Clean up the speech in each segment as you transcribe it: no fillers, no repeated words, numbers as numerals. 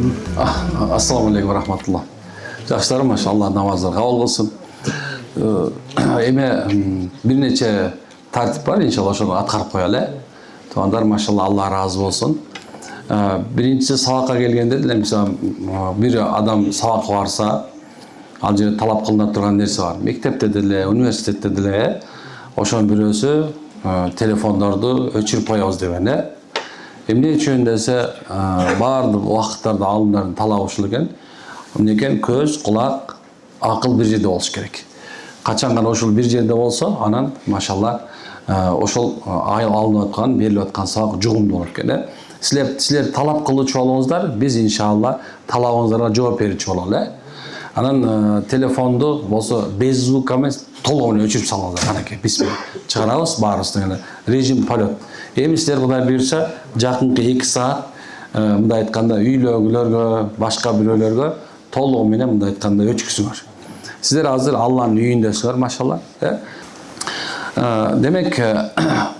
Assalamu alaikum rahmatullah. Жақсылар, машалла, намаздар қабыл болсын. Эме bir нече тәртіп бар, иншалла, ошоны атқарып қоялы. Туғандар, машалла, Алла разы болсын. Биринчisi сабаққа келгенде, мысалы, bir адам сабаққа барса, ал жерде талап қылынып тұрған нәрсе бар. Мектепте деле, университетте деле, ошонун бирөөсү телефондорду өчүрүп коебуз деген. Эмне үчүн десе, баардык убакыттарда алымдардын талабы ушул экен. Эмне экен, көз, кулак, акыл бир жерде болуш керек. Качан гана ушул бир жерде болсо, анан машалла ошол алынып аткан, берилип аткан сабак жугумдуу болот экен. Силер талап кылуучу болуңуздар, биз иншалла талабыңыздарга жооп берүүчү бололу. Анан телефонду болсо без звука эмес, толугу өчүрүп салыңыздар. Канакей, бисмилла. Чыгарабыз баарыбыздын режим полет. Эми силер Кудай буйрса, жакынкы 2 саат мындай айтканда үйлөгүлөргө, башка бирөөлөргө толугу менен мындай айтканда өчкүсүңөр. Сиздер азыр Алланын үйүндөсүңөр, машалла. Демек,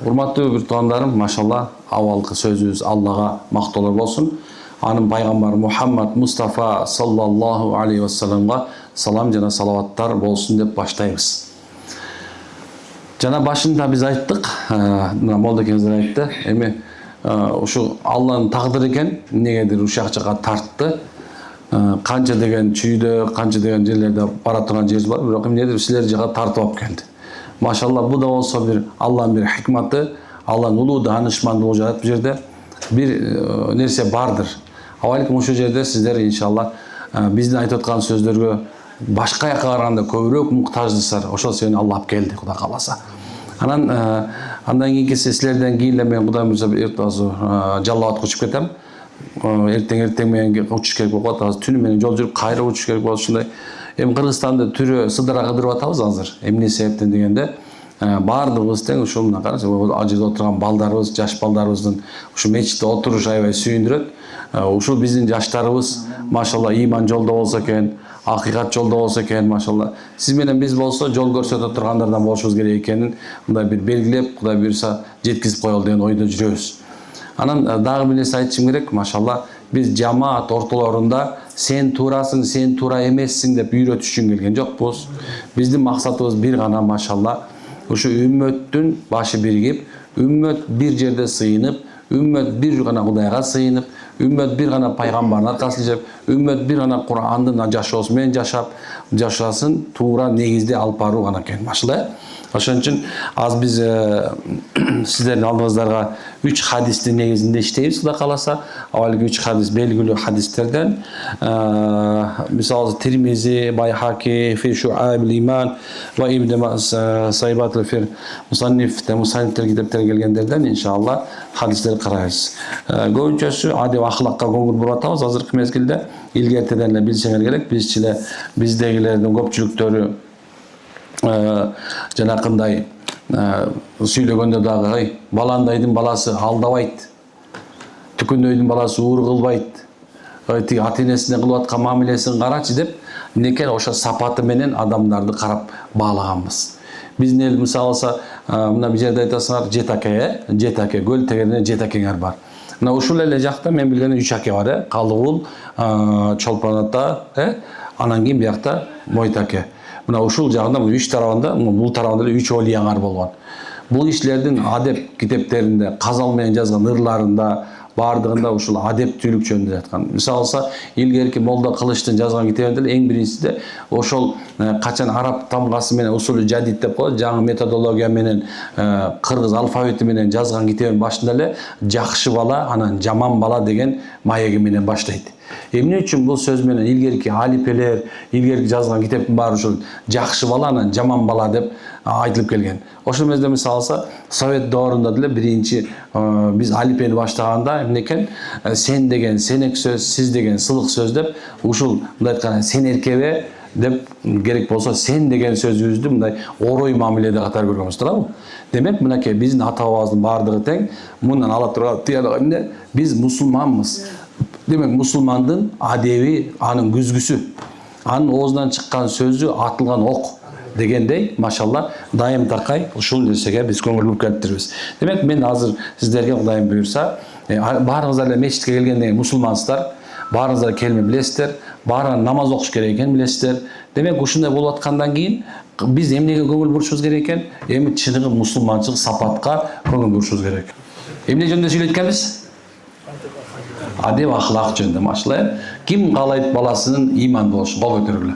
урматтуу бир туугандарым, машалла, авалкы сөзүбүз Аллага мактоолор болсун. Анын пайгамбар Мухаммад Мустафа саллаллаху алейхи вассаламга салам жана салаваттар болсун деп баштайбыз. Жана башында биз айттык, молдокеңиздер айтты, эми ушу Алланын тагдыры экен, эмнегедир ушул жакка тартты. Канча деген чүйдө, канча деген жерлерде бара турган жерибиз бар, бирок эмнедир силер жака тартып алып келди. Машалла, бу да болсо бир Алланын бир хикматы, Алланын улуу даанышмандыгы жаратып жерде бир нерсе бардыр. Аваликим ушул жерде сиздер иншалла биздин айтып аткан сөздөргө башка жакка караганда көбүрөөк муктаждысыздар. Ошол себептен Алла алып келди, Кудай кааласа. Андан кийинки силерден кийин эле мен Кудай буйрса Жалал-Абадка учуп кетем. Эртең менен учуш керек болуп калат. Азыр түнү менен жол жүрүп кайра учуш керек болот ушундай. Эми Кыргызстанды түрө сыдыра кыдырып атабыз азыр. Эмне себептен дегенде баардыгыбыз тең ушул мына караңыз, ал жерде отурган балдарыбыз, жаш балдарыбыздын ушу мечитте отурушу аябай сүйүндүрөт. Ушул биздин жаштарыбыз машалла иман жолдо болсо экен, акыйкат жолдо болсо экен, машалла. Сиз менен биз болсо жол көрсөтө тургандардан болушубуз керек экенин мындай бир белгилеп, Кудай буйрса жеткизип коелу деген ойдо жүрөбүз. Анан дагы бир нерсе айтышым керек, машалла, биз жамаат ортолорунда сен туурасың, сен туура эмессиң деп үйрөтүш үчүн келген жокпуз. Биздин максатыбыз бир гана, машалла, ушу үммөттүн башы биригип, үммөт бир жерде сыйынып, үммөт бир гана Кудайга сыйынып, үммөт бир гана пайгамбардын аркасында жашап, үммөт бир гана Кур'андын жашоосу менен жашасын туура негизде алып баруу гана экен, машалла. Ошон үчүн аз биз сиздердин алдыңыздарга 3 хадистин негизинде иштейбиз, Кудай кааласа. Авалги 3 хадис белгилүү хадистерден, мисалы Тирмизи, Байхаки, Фи Шу'абил Иман ва Ибн Сайбат фи Мусаннифтер китептер келгендерден иншалла хадистер карайбыз. Көбүнчөсү адеп ахлакка көңүл буруп атабыз азыркы мезгилде. Илгертеден эле билсеңер керек, биздегилердин көпчүлүктөрү жанакындай сүйлөгөндө дагы баландайдын баласы алдабайт, түкөндөйдүн баласы уур кылбайт, тиги ата-энесине кылып аткан мамилесин карачы деп некен ошо сапаты менен адамдарды карап баалаганбыз. Биздин эл мисалы мына бул жерде айтасыңар жет аке, көл тегеринде жет акеңер бар. Мына ушул эле жакта мен билгенден 3 аке бар, Калыгул, Чолпон ата, анан кийин биякта Мойт аке. Мына ушул жагында 3 тарабында, бул тарабында 3 олияңар болгон. Бул кишилердин адеп китептеринде, казал менен жазган ырларында, бардыгында ушул адептүүлүк жөнүндө жаткан. Мисалы илгерки Молда Кылычтын жазган китебинде эң биринчисинде ошол качан араб тамгасы менен усулу жадид деп коет, жаңы методология менен кыргыз алфавити менен жазган китебин башында эле жакшы бала, анан жаман бала деген маеги менен баштайт. Эмне үчүн бул сөз менен илгерки алипелер, илгерки жазган китептин баары ушул жакшы бала, анан жаман бала деп айтылып келген. Ошол мезгилде мисалы Совет доорунда деле биринчи биз алипени баштаганда эмне экен, сен деген сенек сөз, сиз деген сылык сөз деп ушул мындай айтканда сен эркебе деп керек болсо сен деген сөзүбүздү мындай орой мамиледе катары көргөнбүз, туурабы? Демек мынакей биздин ата бабабыздын баардыгы тең, мындан ала турган тыялыгы эмне? Биз мусулманбыз. Демек мусулмандын адеби анын күзгүсү, анын оозунан чыккан сөзү атылган ок дегендей, машалла, дайым такай ушул нерсеге биз көңүл буруп келиптирбиз. Демек мен азыр сиздерге Кудайым буйрса, баарыңыздар эле мечитке келгенден кийин мусулмансыздар, Баарыңыздар келме билесиздер, баарыңар намаз окуш керек экенин билесиздер. Демек ушундай болуп аткандан кийин биз эмнеге көңүл бурушубуз керек экен? Эми чыныгы мусулманчылык сапатка көңүл бурушубуз керек. Эмне жөнүндө сүйлөйт экенбиз? Адеп ахлак жөнүндө, машалла. Ким каалайт баласынын иман болушун? Кол көтөргүлө.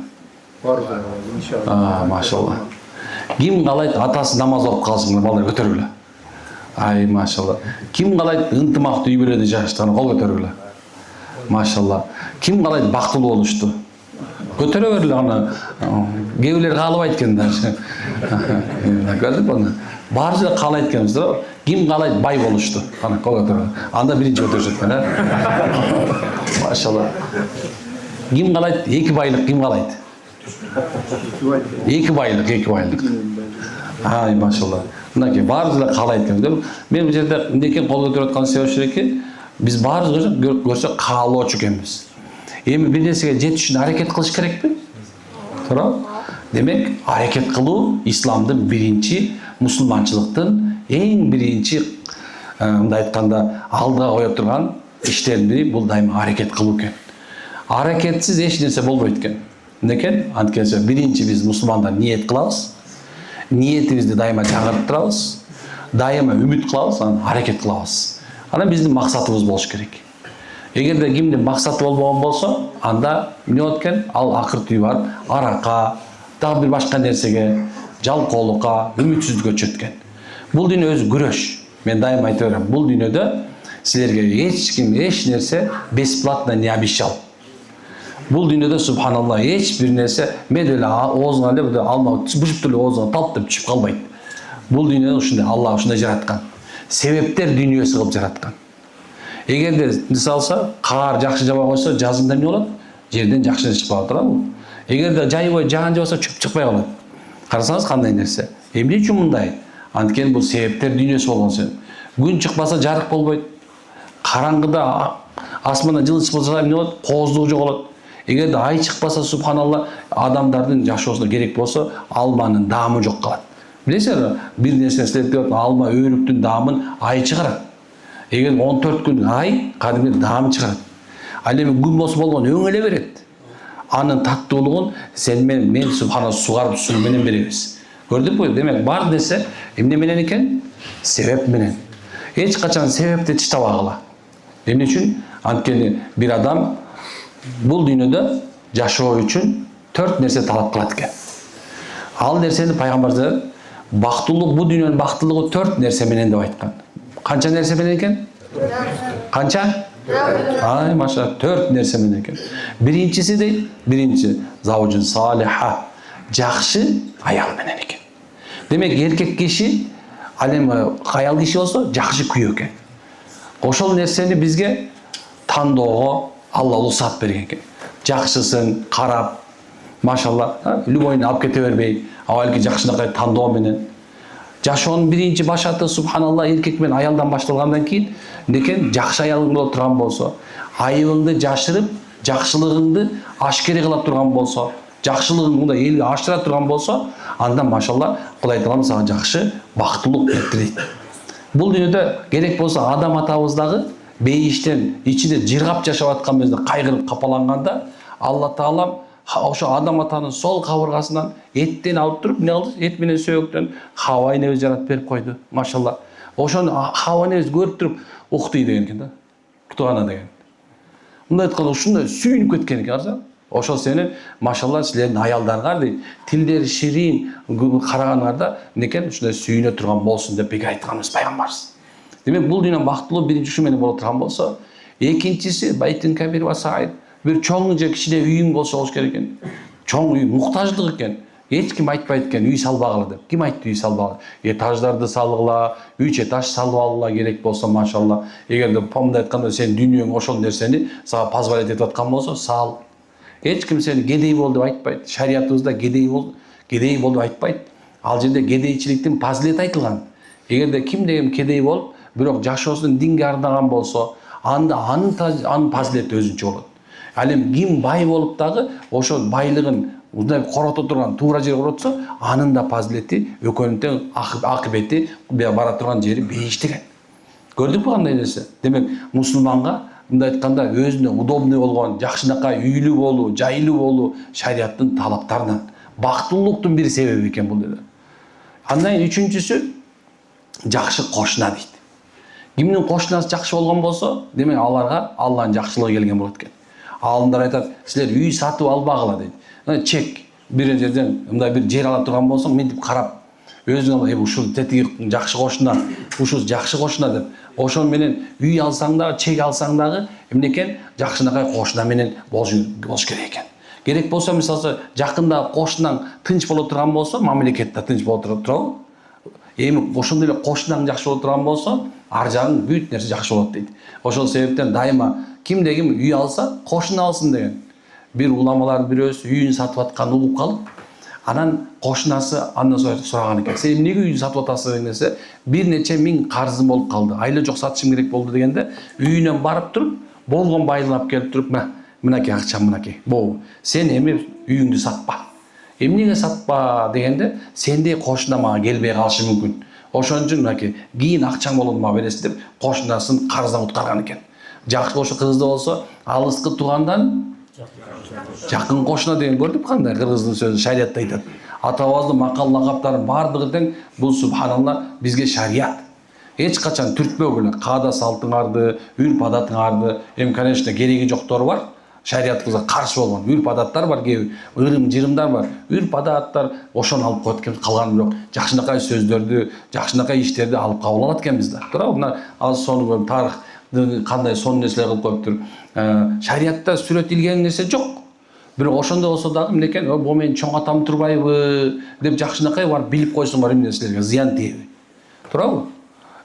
Иншалла. Машалла. Ким каалайт атасы намаз окуп калсын? Балдар көтөргүлө. Ай, машалла. Ким каалайт ынтымактуу үй бүлөдө жашаштыгын? Кол көтөргүлө. Машалла. Ким каалайт бактылуу болушту? Көтөрө берле аны. Кээ бирлер каалабайт экен даже. Көрдүк аны. Баарыбыз каалайт экенбиз да. Ким каалайт бай болушту? Кана кол көтөргүлө. Анда биринчи көтөрүшөт экен, Машалла. Ким каалайт эки байлык? Ким каалайт? Эки байлык. Ай, машалла. Мынакей баарыбыз каалайт экенбиз. Мен бул жерде эмнеге кол көтөрүп аткан себеби биз баарыбыз көрсө каалоочу экенбиз. Эми бир нерсеге жетиш үчүн аракет кылыш керекпи? Туура. Демек, аракет кылуу исламдын биринчи, мусулманчылыктын эң биринчи, мындай айтканда, алдыга кое турган иштердин бири бул дайыма аракет кылуу экен. Аракетсиз эч нерсе болбойт экен. Эмнекен? Анткени биринчи биз мусулмандар ниет кылабыз. Ниетибизди дайыма жаңыртып турабыз. Дайыма үмүт кылабыз, анан аракет кылабыз. Анан биздин максатыбыз болуш керек. Эгерде кимдин максаты болбогон болсо, анда эмне болот экен? Ал акыртыы барып, аракка, дагы бир башка нерсеге, жалкоолукка, үмүтсүздүккө чөкөт экен. Бул дүйнө өзү күрөш. Мен дайыма айтып берем, бул дүйнөдө силерге эч ким, эч нерсе бесплатно не обещал. Бул дүйнөдө субханалла эч бир нерсе мен эле оозуңа эле алма бышып туруп оозуңа талп деп түшүп калбайт. Бул дүйнөдө ушундай Алла ушундай жараткан. Себептер дүйнөсү кылып жараткан. Эгерде мисалса каар жакшы жаба койсо, жазында эмне болот? Жерден жакшы нерсе чыкпай турабы? Эгерде жай бою жаан жабаса чөп чыкпай калат. Карасаңыз кандай нерсе? Эмне үчүн мындай? Анткени бул себептер дүйнөсү болгон сен. Күн чыкпаса жарык болбойт. Караңгыда асмандан жылы чыкпаса эмне болот? Кооздук жоголот. Эгерде ай чыкпаса субханалла адамдардын жашоосуна керек болсо, алманын даамы жок калат. Билесиңерби? Бир нерсе силеп алма өөрүктүн даамын ай чыгарат. Эгер 14 күн ай кадимки даам чыгарат. Ал эми күн болсо болгон өңөлө берет. Анын таттуулугун сен мен субханалла сугарып суу менен беребиз. Көрдүкпү? Демек бар нерсе эмне менен экен? Себеп менен. Эч качан себепти тыштабагыла. Эмне үчүн? Анткени бир адам бул дүйнөдө жашоо үчүн 4 нерсе талап кылат экен. Ал нерсени пайгамбар бактылык, бул дүйнөнүн бактылыгы 4 нерсе менен деп айткан. Канча нерсе менен экен? Канча? Ай, маша, 4 нерсе менен экен. Биринчиси дейт, биринчи заужун салиха, жакшы аял менен экен. Демек эркек киши, ал эми аял киши болсо жакшы күйөө экен. Ошол нерсени бизге тандоого Алла уруксат берген экен. Жакшысын карап, машалла, любойну алып кете бербей, авалки жакшынакай тандоо менен. Жашоонун биринчи башаты субханалла эркек менен аялдан башталгандан кийин, декен жакшы аялың боло турган болсо, айыбыңды жашырып, жакшылыгыңды ашкере кыла турган болсо, жакшылыгыңды элге аштыра турган болсо, андан машалла Кудай Таалам сага жакшы бактылык берди дейт. Бул дүйнөдө керек болсо адам атабыз дагы бейиштен ичинде жыргап жашап аткан кезде кайгырып капаланганда, Алла Таалам ошо адам атанын сол кабыргасынан эттен алып туруп, эмне кылды? Эт менен сөөктөн Хава энебиз жаратып берип койду. Машалла. Ошону Хава энебиз көрүп туруп уктуй деген экен да. Кутугана деген. Мындай айтканда ушундай сүйүнүп кеткен экен. Ошол сени машалла силердин аялдарга дейт, тилдери ширин караганыңарда некен ушундай сүйүнө турган болсун деп бек айтканбыз пайгамбарыбыз. Демек бул дүйнөнүн бактылуу биринчи ушу менен боло турган болсо, экинчиси байтын кабир ва саид. Бир чоң же кичине үйүң болсо болуш керек экен. Чоң үй муктаждык экен. Эч ким айтпайт экен үй салбагыла деп. Ким айтты үй салбагыла? Этаждарды салгыла, 3 этаж салып алгыла керек болсо машалла. Эгерде помда айтканда сен дүйнөң ошол нерсени сага позволять этип аткан болсо, сал. Эч ким сени кедей бол деп айтпайт. Шариятыбызда кедей бол деп айтпайт. Ал жерде кедейчиликтин фазилети айтылган. Эгерде кимде кедей бол, бирок жашоосун динге арнаган болсо, анда анын фазилети өзүнчө болот. Ал эми ким бай болуп дагы ошол байлыгын мындай корото турган, туура жерге коротсо, анын да фазилети экөөнүн тең акыбети бара турган жери бейиш деген. Көрдүкпү кандай нерсе? Демек мусулманга мындай айтканда өзүнө удобный болгон, жакшынакай үйлүү болуу, жайлуу болуу шариаттын талаптарынан, бактылуулуктун бир себеби экен бул деди. Андан кийин үчүнчүсү жакшы кошуна дейт. Кимдин кошунасы жакшы болгон болсо, демек аларга Алланын жакшылыгы келген болот экен. Алымдар айтат, силер үй сатып албагыла дейт. Чек бир жерден мындай бир жер ала турган болсоң, мынтип карап, өзүң ушул тетиги жакшы кошуна, ушул жакшы кошуна деп, ошон менен үй алсаң дагы, чек алсаң дагы, эмнекен жакшынакай кошуна менен болуш керек экен. Керек болсо, мисалы, жакында кошунаң тынч боло турган болсо, мамлекет да тынч боло турабы? Эми ошондой эле кошунаң жакшы боло турган болсо, ар жагың бүт нерсе жакшы болот дейт. Ошол себептен дайыма кимде ким үй алса, кошуна алсын деген. Бир уламалар бирөөсү үйүн сатып аткан угуп калып, анан кошунасы андан сураган экен. Сен эмнеге үйүн сатып атасың десе, бир нече миң карзым болуп калды. Айла жок сатышым керек болду дегенде, үйүнөн барып туруп, болгон байлыгын алып келип туруп, мынакей акчам мынакей. Бул сен эми үйүңдү сатпа. Эмнеге сатпа дегенде, сендей кошуна мага келбей калышы мүмкүн. Ошон үчүн мынакей кийин акчаң болот мага бересиң деп кошунасын карыздан уткарган экен. Жакшы ошо кызды болсо, алыскы туугандан жакын кошуна деген көрдүк кандай кыргыздын сөзү шариятта айтат. Ата-бабабыздын макал лакаптарынын баардыгы тең бул субханалла бизге шарият. Эч качан түртпөгүлө, каада салтыңарды, үрп адатыңарды, эми конечно кереги жоктору бар. Шариятыбызга каршы болгон үрп адаттар бар, кээ ырым-жырымдар бар. Үрп адаттар ошону алып коет экен, калган бирок жакшынакай сөздөрдү, жакшынакай иштерди алып кабыл алат экенбиз да. Туурабы? Мына аз сону тарых кандай сонун нерселер кылып коюптур. Шариятта сүрөтүлгөн нерсе жок. Бирок ошондой болсо дагы эмнекен, бул менин чоң атам турбайбы деп жакшынакай барып билип койсоң бар эмне нерселерге зыян тийеби. Туурабы?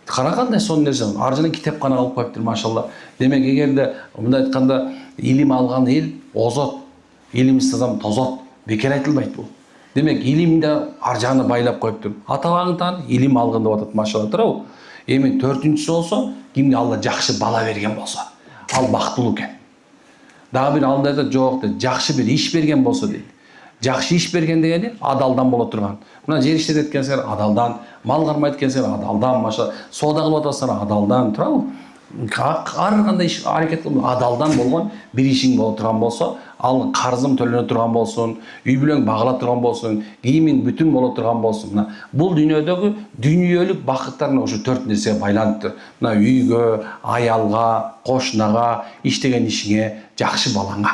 Кара кандай сонун нерсе, ар жерден китепкана кылып коюптур, машалла. Демек эгерде мындай айтканда илим алган эл озот, илимсиз адам тозот, бекер айтылбайт бул. Демек илимди ар жагына байлап коюптур. Ата-бабаңдан илим алган деп атат, машалла, туурабы? Эми төртүнчүсү болсо, кимге Алла жакшы бала берген болсо, ал бактылуу экен. Дагы бир алымда айтат, жок дейт, жакшы бир иш берген болсо дейт. Жакшы иш берген дегени адалдан боло турган. Мына жер иштеп эткенсиңер адалдан, мал кармайт экенсиңер адалдан, машалла, соода кылып атасыңар адалдан, туурабы? Ар кандай иш аракет кылып адалдан болгон бир ишиң боло турган болсо, ал карзың төлөнө турган болсун, үй бүлөң багыла турган болсун, кийимиң бүтүн боло турган болсун. Мына бул дүйнөдөгү дүйнөлүк бакыттар ошо төрт нерсеге байланыптыр. Мына үйгө, аялга, кошунага, иштеген ишиңе, жакшы балаңа.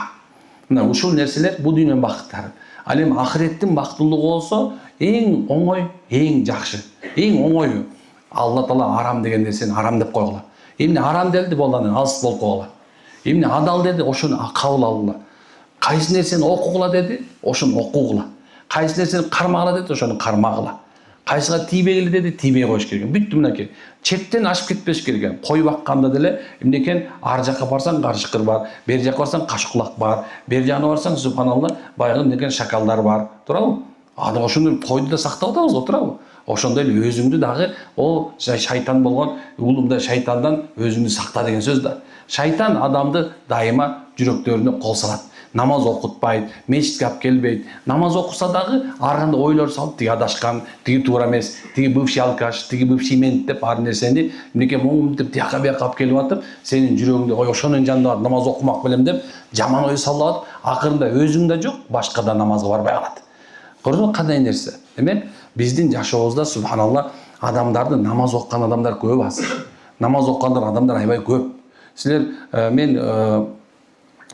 Мына ушул нерселер бул дүйнөнүн бакыттары. Ал эми ахиреттин бактылуулугу болсо, эң оңой, эң жакшы, эң оңою. Алла Таала арам деген нерсени арам деп койгула. Эмне арам делди, болдан алыс болуп койгула. Эмне адал деди, ошону кабыл алгыла. Кайсы нерсени окугула деди, ошону окугула. Кайсы нерсени кармагыла деди, ошону кармагыла. Кайсыга тийбегиле деди, тийбей коюш керек. Бүттү мынакей. Чектен ашып кетпеш керек. Кой бакканда деле эмнекен ар жакка барсаң карышкыр бар, бер жакка барсаң кашкулак бар, бер жагына барсаң субханалла баягы эмнекен шакалдар бар. Туурабы? Аны ошону койду да сактап атабыз го, туурабы? Ошондой эле өзүңдү дагы ол шайтан болгон улумда шайтандан өзүңдү сакта деген сөз да. Шайтан адамды дайыма жүрөктөрүнө кол салат. Намаз окутпайт, мечитке алып келбейт. Намаз окуса дагы ар кандай ойлор салып, тиги адашкан, тиги туура эмес, тиги бывший алкаш, тиги бывший мент деп ар нерсени эмнеке моңдуп тияка бияка алып келип атып, сенин жүрөгүңдө ой ошонун жанында намаз окумак белем деп жаман ой салып атып, акырында өзүң да жок, башка да намазга барбай калат. Көрдүңбү кандай нерсе? Демек биздин жашообузда субханалла адамдарды намаз окуган адамдар көп аз. Намаз окугандар адамдар аябай көп. Силер мен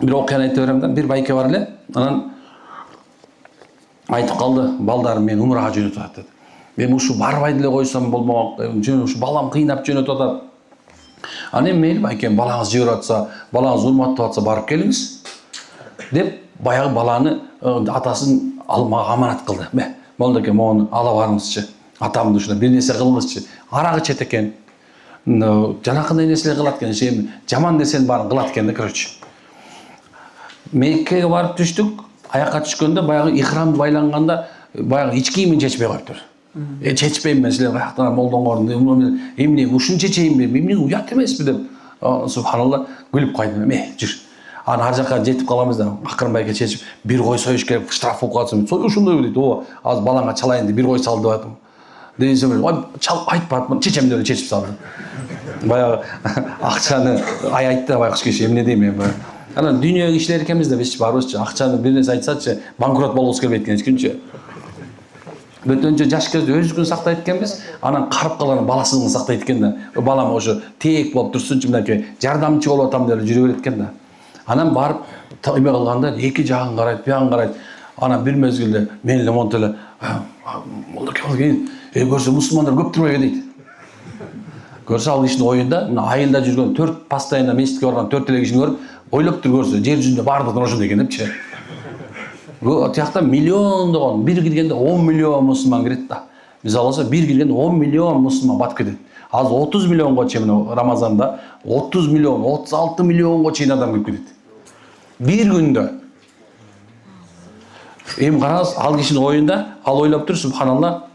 бир окуяны айтып берем да, бир байке бар эле, анан айтып калды, балдарым мен умрага жөнөтүп атат dedi. Мен ушу барбай деле койсом болмок, ушу балам кыйнап жөнөтүп атат. Аны эми мейли байкем балаңыз жиберип атса, балаңыз урматтап атса барып келиңиз деп баягы баланы атасын алмага аманат кылды. Молдоке мону ала барыңызчы. Атамды ушуна бир нерсе кылыңызчы. Арагы чет экен. Жанакындай нерселер кылат экен, эми жаман нерсенин баарын кылат экен да, короче. Меккеге барып түштүк. Аякка түшкөндө баягы ихрамды байланганда баягы ич кийимин чечпей коюптур. Чечпейм мен силер каяктан молдоңорду. Эмне ушун чечейинби? Эмне уят эмеспи деп. Субханалла күлүп койдум. Жүр. Аны ар жакка жетип калабыз да, акырын байке чечип, бир кой союш керек, штраф болуп калсын. Ушундай дейт. Аз балаңа чалайын деп бир кой сал деп атам. деген сөз. Ой, чал айтпадым, чечем деп чечип салды. Баягы акчаны айтты байкуш киши эмне дейм мен. Анан дүйнөгө кишилер экенбиз да биз барбызчы. Акчаны бир нерсе айтсачы, банкрот болгубуз келбейт экен эчкүнчө. Бөтөнчө жаш кезде өзүн сактайт экенбиз, анан карып калган баласын сактайт экен да. Балам ошо тээк болуп турсунчу, мынакей жардамчы болуп атам деп жүрө берет экен да. Анан барып эме кылганда эки жагын карайт, бuyагын карайт. Анан бир мезгилде мен монтип эле көрсө мусулмандар көп турбайбы дейт. Көрсө ал кишинин оюнда мына айылда жүргөн 4 постоянно мечитке барган 4 эле кишини көрүп, ойлоп туруп көрсө жер жүзүндө баардыгы ошондой экен депчи. Тиякта миллиондогон, бир киргенде 10 миллион мусулман кирет да. Мисалы болсо бир киргенде 10 миллион мусулман батып кетет. Азыр 30 миллионго чейин Рамазанда 30 миллион, 36 миллионго чейин адам кирип кетет. Бир күндө. Эми караңыз, ал кишинин оюнда, ал ойлоп тур, субханалла.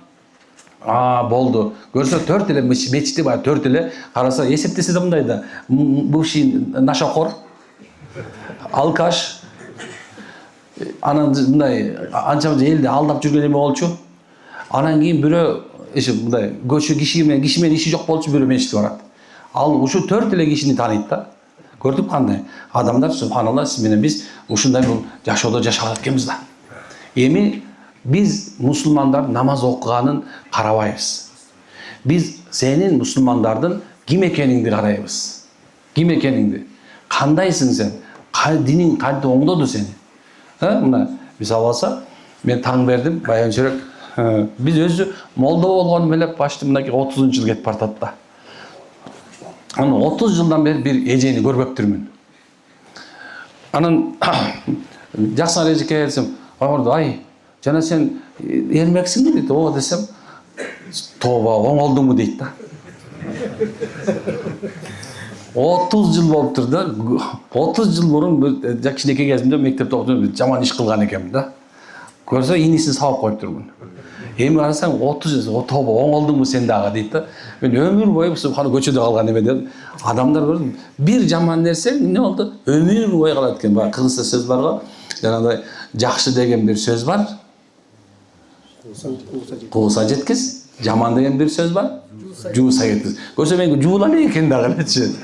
Болду. Көрсө 4 эле мечити бар, 4 эле караса эсептесе да мындай да. Бывший нашакор, алкаш, анан мындай анча-мынча элди алдап жүргөн эме болчу. Анан кийин бирөө мындай көчө киши менен иши жок болчу, бирөө мечитке барат. Ал ушу 4 эле кишини тааныйт да. Көрдүк кандай? Адамдар субханалла, сиз менен биз ушундай бул жашоодо жашап атканбыз да. Эми биз мусулмандар намаз окуганын карабайбыз. Биз сенин мусулмандардын ким экениңди карайбыз. Ким экениңди? Кандайсың сен? Диниң кантип оңдоду сени? Мына мисалы алса, мен таң бердим, баягынчерээк биз өзү молдо болгону менен башты мынакей 30-жыл кетип бартат да. Анан 30 жылдан бери бир эжени көрбөптүрмүн. Анан жаксыңар эжеке десем, ай, жана сен эрмексиңби дейт. Ооба десем, тооба оңолдуңбу дейт да. 30 жыл болуптур да. 30 жыл мурун кичинекей кезимде мектепте окуп жаман иш кылган экенмин да. Көрсө инисин сабап коюптурмун. Эми карасаң 30 жыл, тооба оңолдуңбу сен дагы дейт да. Мен өмүр бою субхана көчөдө калган эме деп. Адамдар көрдүм, бир жаман нерсе эмне болду? Өмүр бою калат экен. Баягы кыргызча сөз бар го. Жанагындай жакшы деген бир сөз бар. Кууса жеткиз. Жаман деген бир сөз бар. Жууса жеткиз. Көрсө мен жуулан экен дагычы.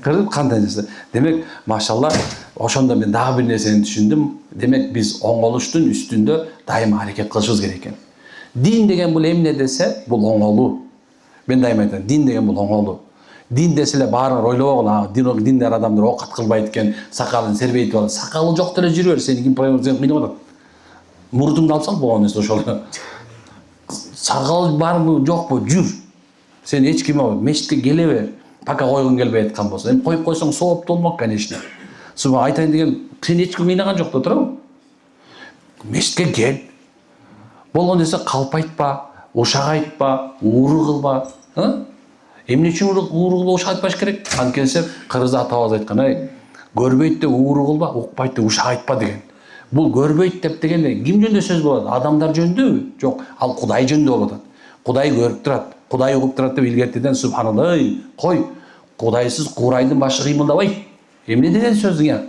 Көрдүк кандай нерсе. Демек, машалла, ошондо мен дагы бир нерсени түшүндүм. Демек, биз оңолуштун үстүндө дайыма аракет кылышыбыз керек экен. Дин деген бул эмне десе, бул оңолуу. Мен дайыма айтам, дин деген бул оңолуу. Дин деселе баарын ойлобогон, диндер адамдар окат кылбайт экен, сакалын сербейтип алат. Сакалы жок деле жүрөр, сени ким проблема кыйнап атат. Мурдуңду алсаң болгон нерсе ошол. Сакал барбы, жокпу, жүр. Сен эч ким мечитке келе бер. Пока койгуң келбей аткан болсо. Эми коюп койсоң сооптуу болмок, конечно. Суба айтайын деген, сен эч ким кыйнаган жок да, туурабы? Мечитке кел. Болгон десе калп айтпа, ушак айтпа, ууру кылба. Эмне үчүн ууру кылып ушак айтпаш керек? Анткенсе кыргыз атабыз айткан, көрбөйт деп ууру кылба, укпайт деп ушак айтпа деген. Бул көрбөйт деп дегенде ким жөнүндө сөз болот? Адамдар жөнүндөбү? Жок, ал Кудай жөнүндө болуп атат. Кудай көрүп турат, Кудай угуп турат деп илгертиден субханалла, кой, Кудайсыз курайдын башы кыймылдабайт. Эмне деген сөзүң я?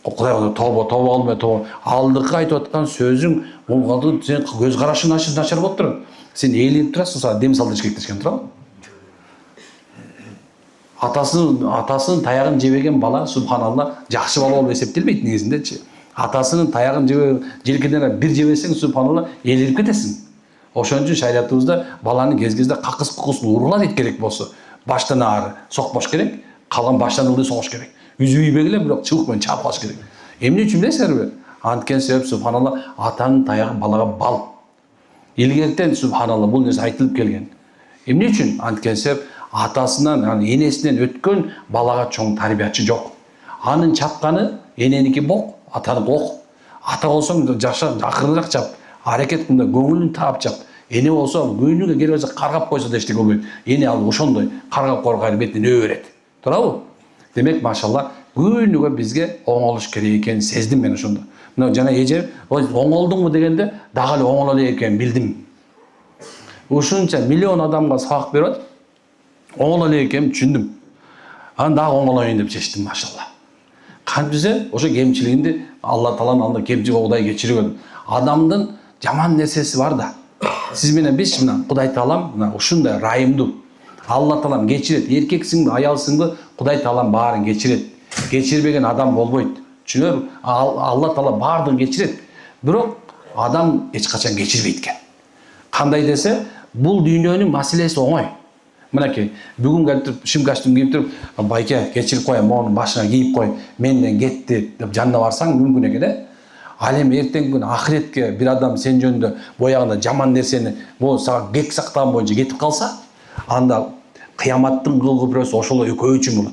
Кудай тобо кылбай, тобо. Алдыкы айтып аткан сөзүң, муну сен көз карашың начар болуп турат. Сен ээленип турасың, дем салдырыш керек дешкен, туурабы? Атасынын таягын жебеген бала субханалла жакшы бала болуп эсептелбейт негизиндечи. Атасынын таягын желкеден бир жебесең субханалла ээленип кетесиң. Ошон үчүн шариятыбызда баланы кез-кезде какыс-кукусын урула дейт керек болсо, баштан ары сокпош керек, калган баштан ылдый согуш керек. Үзү ийбей эле бирок чыбык менен чаап калыш керек. Эмне үчүн билесиңерби? Анткен себеп субханалла атанын таягы балага бал. Илгертен субханалла бул нерсе айтылып келген. Эмне үчүн? Анткен себеп атасынан, энесинен өткөн балага чоң тарбиячы жок. Анын чапканы эненики бок, атаныкы ок. Ата болсоң жаша акырыныраак чап, аракет кылганда көңүлүн таап чап. Эне болсо күнүгө келип каргап койсо да эчтеке болбойт. Эне ал ошондой каргап коргай бетинен өбө берет. Туурабы? Демек, машалла, күнүгө бизге оңолуш керек экенин сездим мен ошондо. Мына жана эже оңолдуңбу дегенде дагы эле оңоло элек экенин билдим. Ушунча миллион адамга сабак берип атып, оңоло элек экенин түшүндүм. Анан дагы оңолоюн деп чечтим, машалла. Кантисе ошо кемчилигинди Алла тааланын алдында кемчилик Кудай кечирген. Адамдын жаман нерсеси бар да. Сиз менен биз мына Кудай Таалам мына ушундай райымдуу. Алла Таалам кечирет. Эркексиңби, аялсыңбы, Кудай Таалам баарын кечирет. Кечирбеген адам болбойт. Түшүнөбү? Алла Таала баардыгын кечирет. Бирок адам эч качан кечирбейт экен. Кандай десе, бул дүйнөнүн маселеси оңой. Мынакей, бүгүн келип туруп, шим костюм кийип туруп, байке, кечирип коем, монун башына кийип кой, менден кетти деп жанына барсаң мүмкүн экен, э? Ал эми эртеңки күнү ахиретке бир адам сен жөнүндө боягында жаман нерсени, могу сага кек сактаган боюнча кетип калса, анда кыяматтын кыл көпүрөсү ошол экөө үчүн болот.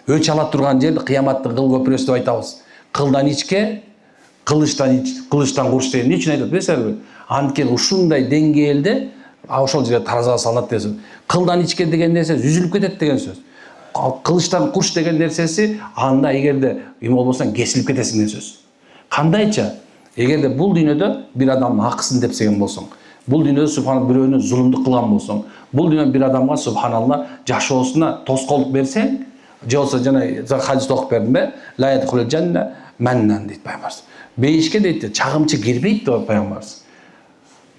Өч ала турган жерди кыяматтын кыл көпүрөсү деп айтабыз. Кылдан ичке, кылычтан курч деген үчүн айтат, билесизби? Анткени ушундай деңгээлде ошол жерге таразага салынат деген сөз. Кылдан ичке деген нерсе үзүлүп кетет деген сөз. Кылычтан курч деген нерсеси анда эгерде эме болбосоң кесилип кетесиң деген сөз. Кандайча? Эгерде бул дүйнөдө бир адамдын акысын тепсеген болсоң, бул дүйнөдө субхан бирөөнү зулумдук кылган болсоң, бул дүйнөдө бир адамга субханалла жашоосуна тоскоолдук берсең, же болсо жана хадисте окуп бердимби? Ла ядхулул жанна маннан дейт пайгамбарыбыз. Бейишке дейт, чагымчы кирбейт деп пайгамбарыбыз.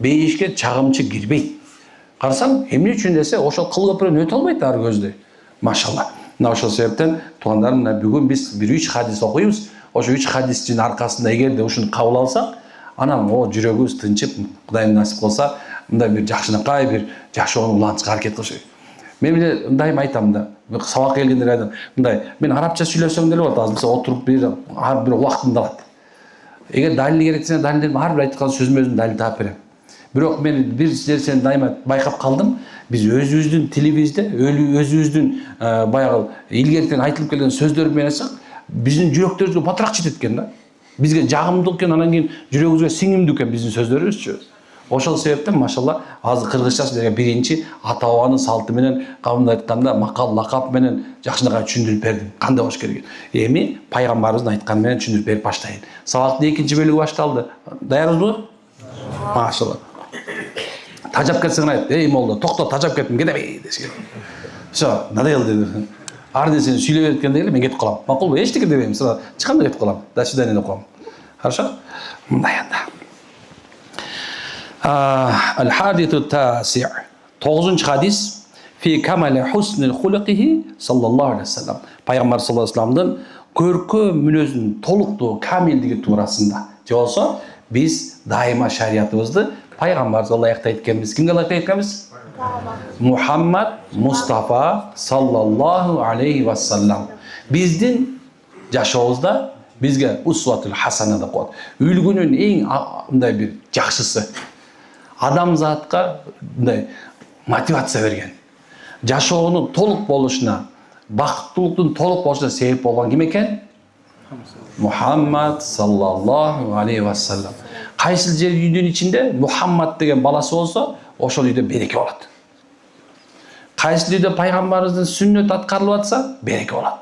Бейишке чагымчы кирбейт. Карасаң, эмне үчүн десе, ошол кыл көпүрөнү өтө албайт ар көздөй. Машалла. Мына ошол себептен туугандарым, мына бүгүн биз бир 3 хадис окуйбуз. Ошо 3 хадистин аркасында эгерде ушуну кабыл алсак, анан жүрөгүбүз тынчып, Кудайым насип кылса, мындай бир жакшынакай бир жашоону улантышка аракет кылышат. Мен эле мындайым айтам да, сабак келгендер айтам, мындай, мен арабча сүйлөсөм деле болот, азыр отуруп бир убактымды алат. Эгер далил керек десе, далилдерди ар бир айткан сөзүмө далил таап берем. Бирок мен бир нерсени дайыма байкап калдым. Биз өзүбүздүн тилибизде, өзүбүздүн баягы илгертен айтылып келген сөздөр менен айтсак, биздин жүрөктөрүбүзгө батыраак жетет экен да. Бизге жагымдуу экен, анан кийин жүрөгүбүзгө сиңимдүү экен биздин сөздөрүбүзчү. Ошол себептен машалла азыр кыргызчасы деген биринчи ата бабанын салты менен, кандай айтканда, макал лакап менен жакшынакай түшүндүрүп бердим. Кандай болуш керек? Эми пайгамбарыбыздын айтканы менен түшүндүрүп берип баштайын. Сабактын экинчи бөлүгү башталды. Даярсызбы? Машалла. Тажап кетсең айт, эй молда, токто, тажап кеттим, кетебей десе. Всё, надоел деди. Ар нерсени сүйлөп берип кеткенде эле мен кетип калам. Макулбу? Эчтеке дебейм, сразу чыкам да кетип калам. До свидания деп коем. Хорошо? Мындай анда. Al-hadithu tasi'. 9-нчы хадис фи камали хуснил хулqиhi саллаллаху алейхи вассалам. Пайгамбар саллаллаху алейхи вассаламдын көркөм мүнөзүнүн толуктуу, камилдиги туурасында. Же болсо биз дайыма шариятыбызды пайгамбарыбызга ылайыктуу айтканбыз. Кимге ылайыктуу айтканбыз? Мухаммад Мустафа саллаллаху алейхи вассалам. Биздин жашообузда бизге усватул хасана деп коет. Үлгүнүн эң мындай бир жакшысы. Адамзатка мындай мотивация берген. Жашоонун толук болушуна, бакыттуулуктун толук болушуна себеп болгон ким экен? Мухаммад саллаллаху алейхи вассалам. Кайсы жер үйдүн ичинде Мухаммад деген баласы болсо, ошол үйдө береке болот. Кайсы үйдө пайгамбарыбыздын сүннөт аткарылып атса, береке болот.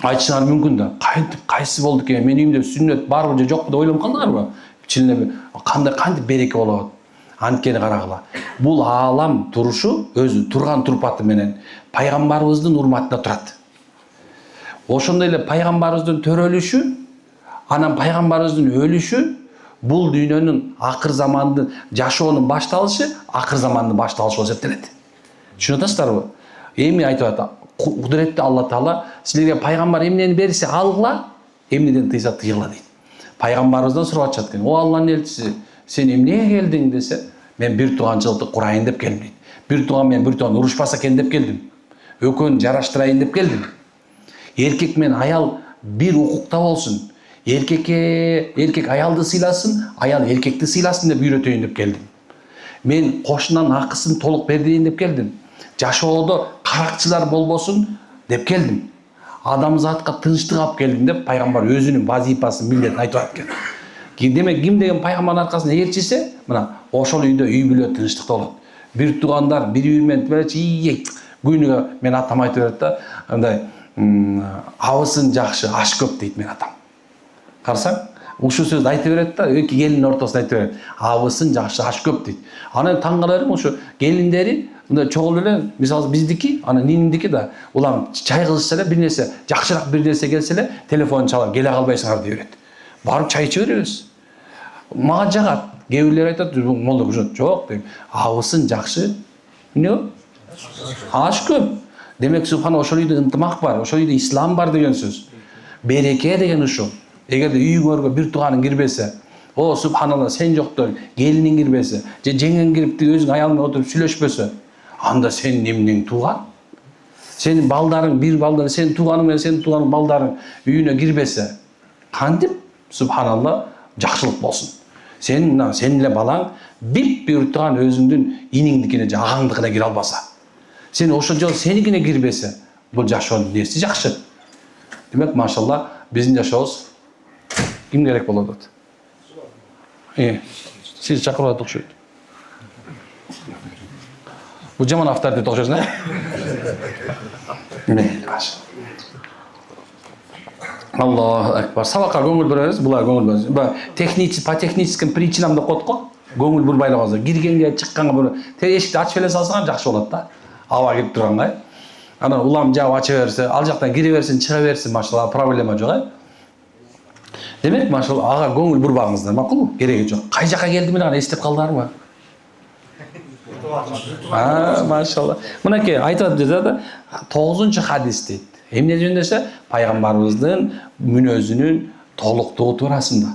Айтышыңар мүмкүн да, кайсы болду экен, менин үйүмдө сүннөт барбы же жокпу деп ойлонуп калдыңарбы? Чынында кандай береке болот. Анткени карагыла. Бул аалам турушу өзү турган турпаты менен пайгамбарыбыздын урматына турат. Ошондой эле пайгамбарыбыздын төрөлүшү, анан пайгамбарыбыздын өлүшү бул дүйнөнүн акыр замандын жашоонун башталышы, акыр замандын башталышы болуп эсептелет. Түшүнүп атасыздарбы? Эми айтып атат, кудуретти Алла Таала силерге пайгамбар эмнени берсе алгыла, эмнеден тыйса тыйгыла дейт. Пайгамбарыбыздан сурап атышат экен. О Алланын элчиси, сен эмнеге келдиң десе, мен бир тууганчылыкты курайын деп келдим дейт. Бир тууган менен бир тууган урушпаса экен деп келдим. Экөөнү жараштырайын деп келдим. Эркек менен аял бир укукта болсун. Эркек аялды сыйласын, аял эркекти сыйласын деп үйрөтөйүн деп келдим. Мен кошунан акысын толук берейин деп келдим. Жашоодо каракчылар болбосун деп келдим. Адамзатка тынчтык алып келдим деп пайгамбар өзүнүн вазифасын, милдетин айтып атат экен. Демек ким деген пайгамбардын аркасында ээрчисе, мына ошол үйдө үй бүлө тынчтыкта болот. Бир туугандар бири менен күнүгө мен атам айтып берет да, андай абысын жакшы, аш көп дейт мен атам. Карасаң, ушул сөздү айтып берет да, эки келиндин ортосунда айтып берет. Абысын жакшы, аш көп дейт. Анан таң каларым ушу келиндери мындай чогул эле, мисалы биздики, анан ниндики да, улам чай кылышса эле, бир нерсе, жакшыраак бир нерсе келсе эле, телефон чалып, келе калбайсыңар деп берет. Барып чай иче беребиз. Мага жагат. Кээ бирлер айтат, молда ушунт. Жок дейм. Абысын жакшы. Эмне? Аш көп. Демек субхана ошол үйдө ынтымак бар, ошол үйдө ислам бар деген сөз. Береке деген ушул. Эгерде үйүңөргө бир тууганың кирбесе, о субханалла сен жоктон келиниң кирбесе, же жеңең кирип өзүң аялың менен отуруп сүйлөшпөсө, анда сенин эмнең тууган? Сенин балдарың, бир балдар, сенин тууганың менен сенин тууганың балдарың үйүнө кирбесе, кантип субханалла жакшылык болсун. Сен эле балаң бип-бир турган өзүңдүн иниңдикине же агаңдыкына кире албаса, сен ошол жол сеникине кирбесе, бул жашоонун нерси жакшы. Демек, машалла, биздин жашообуз ким керек болот атат? Сиз чакырып атат окшойт. Бул жаман авторитет окшойсуң, э? Мейли, машалла. Аллаху акбар. Сабакка көңүл бурабыз, булар көңүл бурабыз. По техническим причинам деп коет го. Көңүл бурбайлабаңыздар. Киргенге, чыкканга бир эшикти ачып эле салсаң жакшы болот да. Аба кирип турганга. Ана улам жаап ача берсе, ал жактан кире берсин, чыга берсин, машалла, проблема жок, э? Демек, машалла, ага көңүл бурбаңыздар, макулбу? Кереги жок. Кай жака келдим мен аны эстеп калдарбы? Машалла. Мынакей айтып жатат, 9-хадис дейт. Эмне жөндөсө, пайгамбарыбыздын мүнөзүнүн толуктугу туурасында.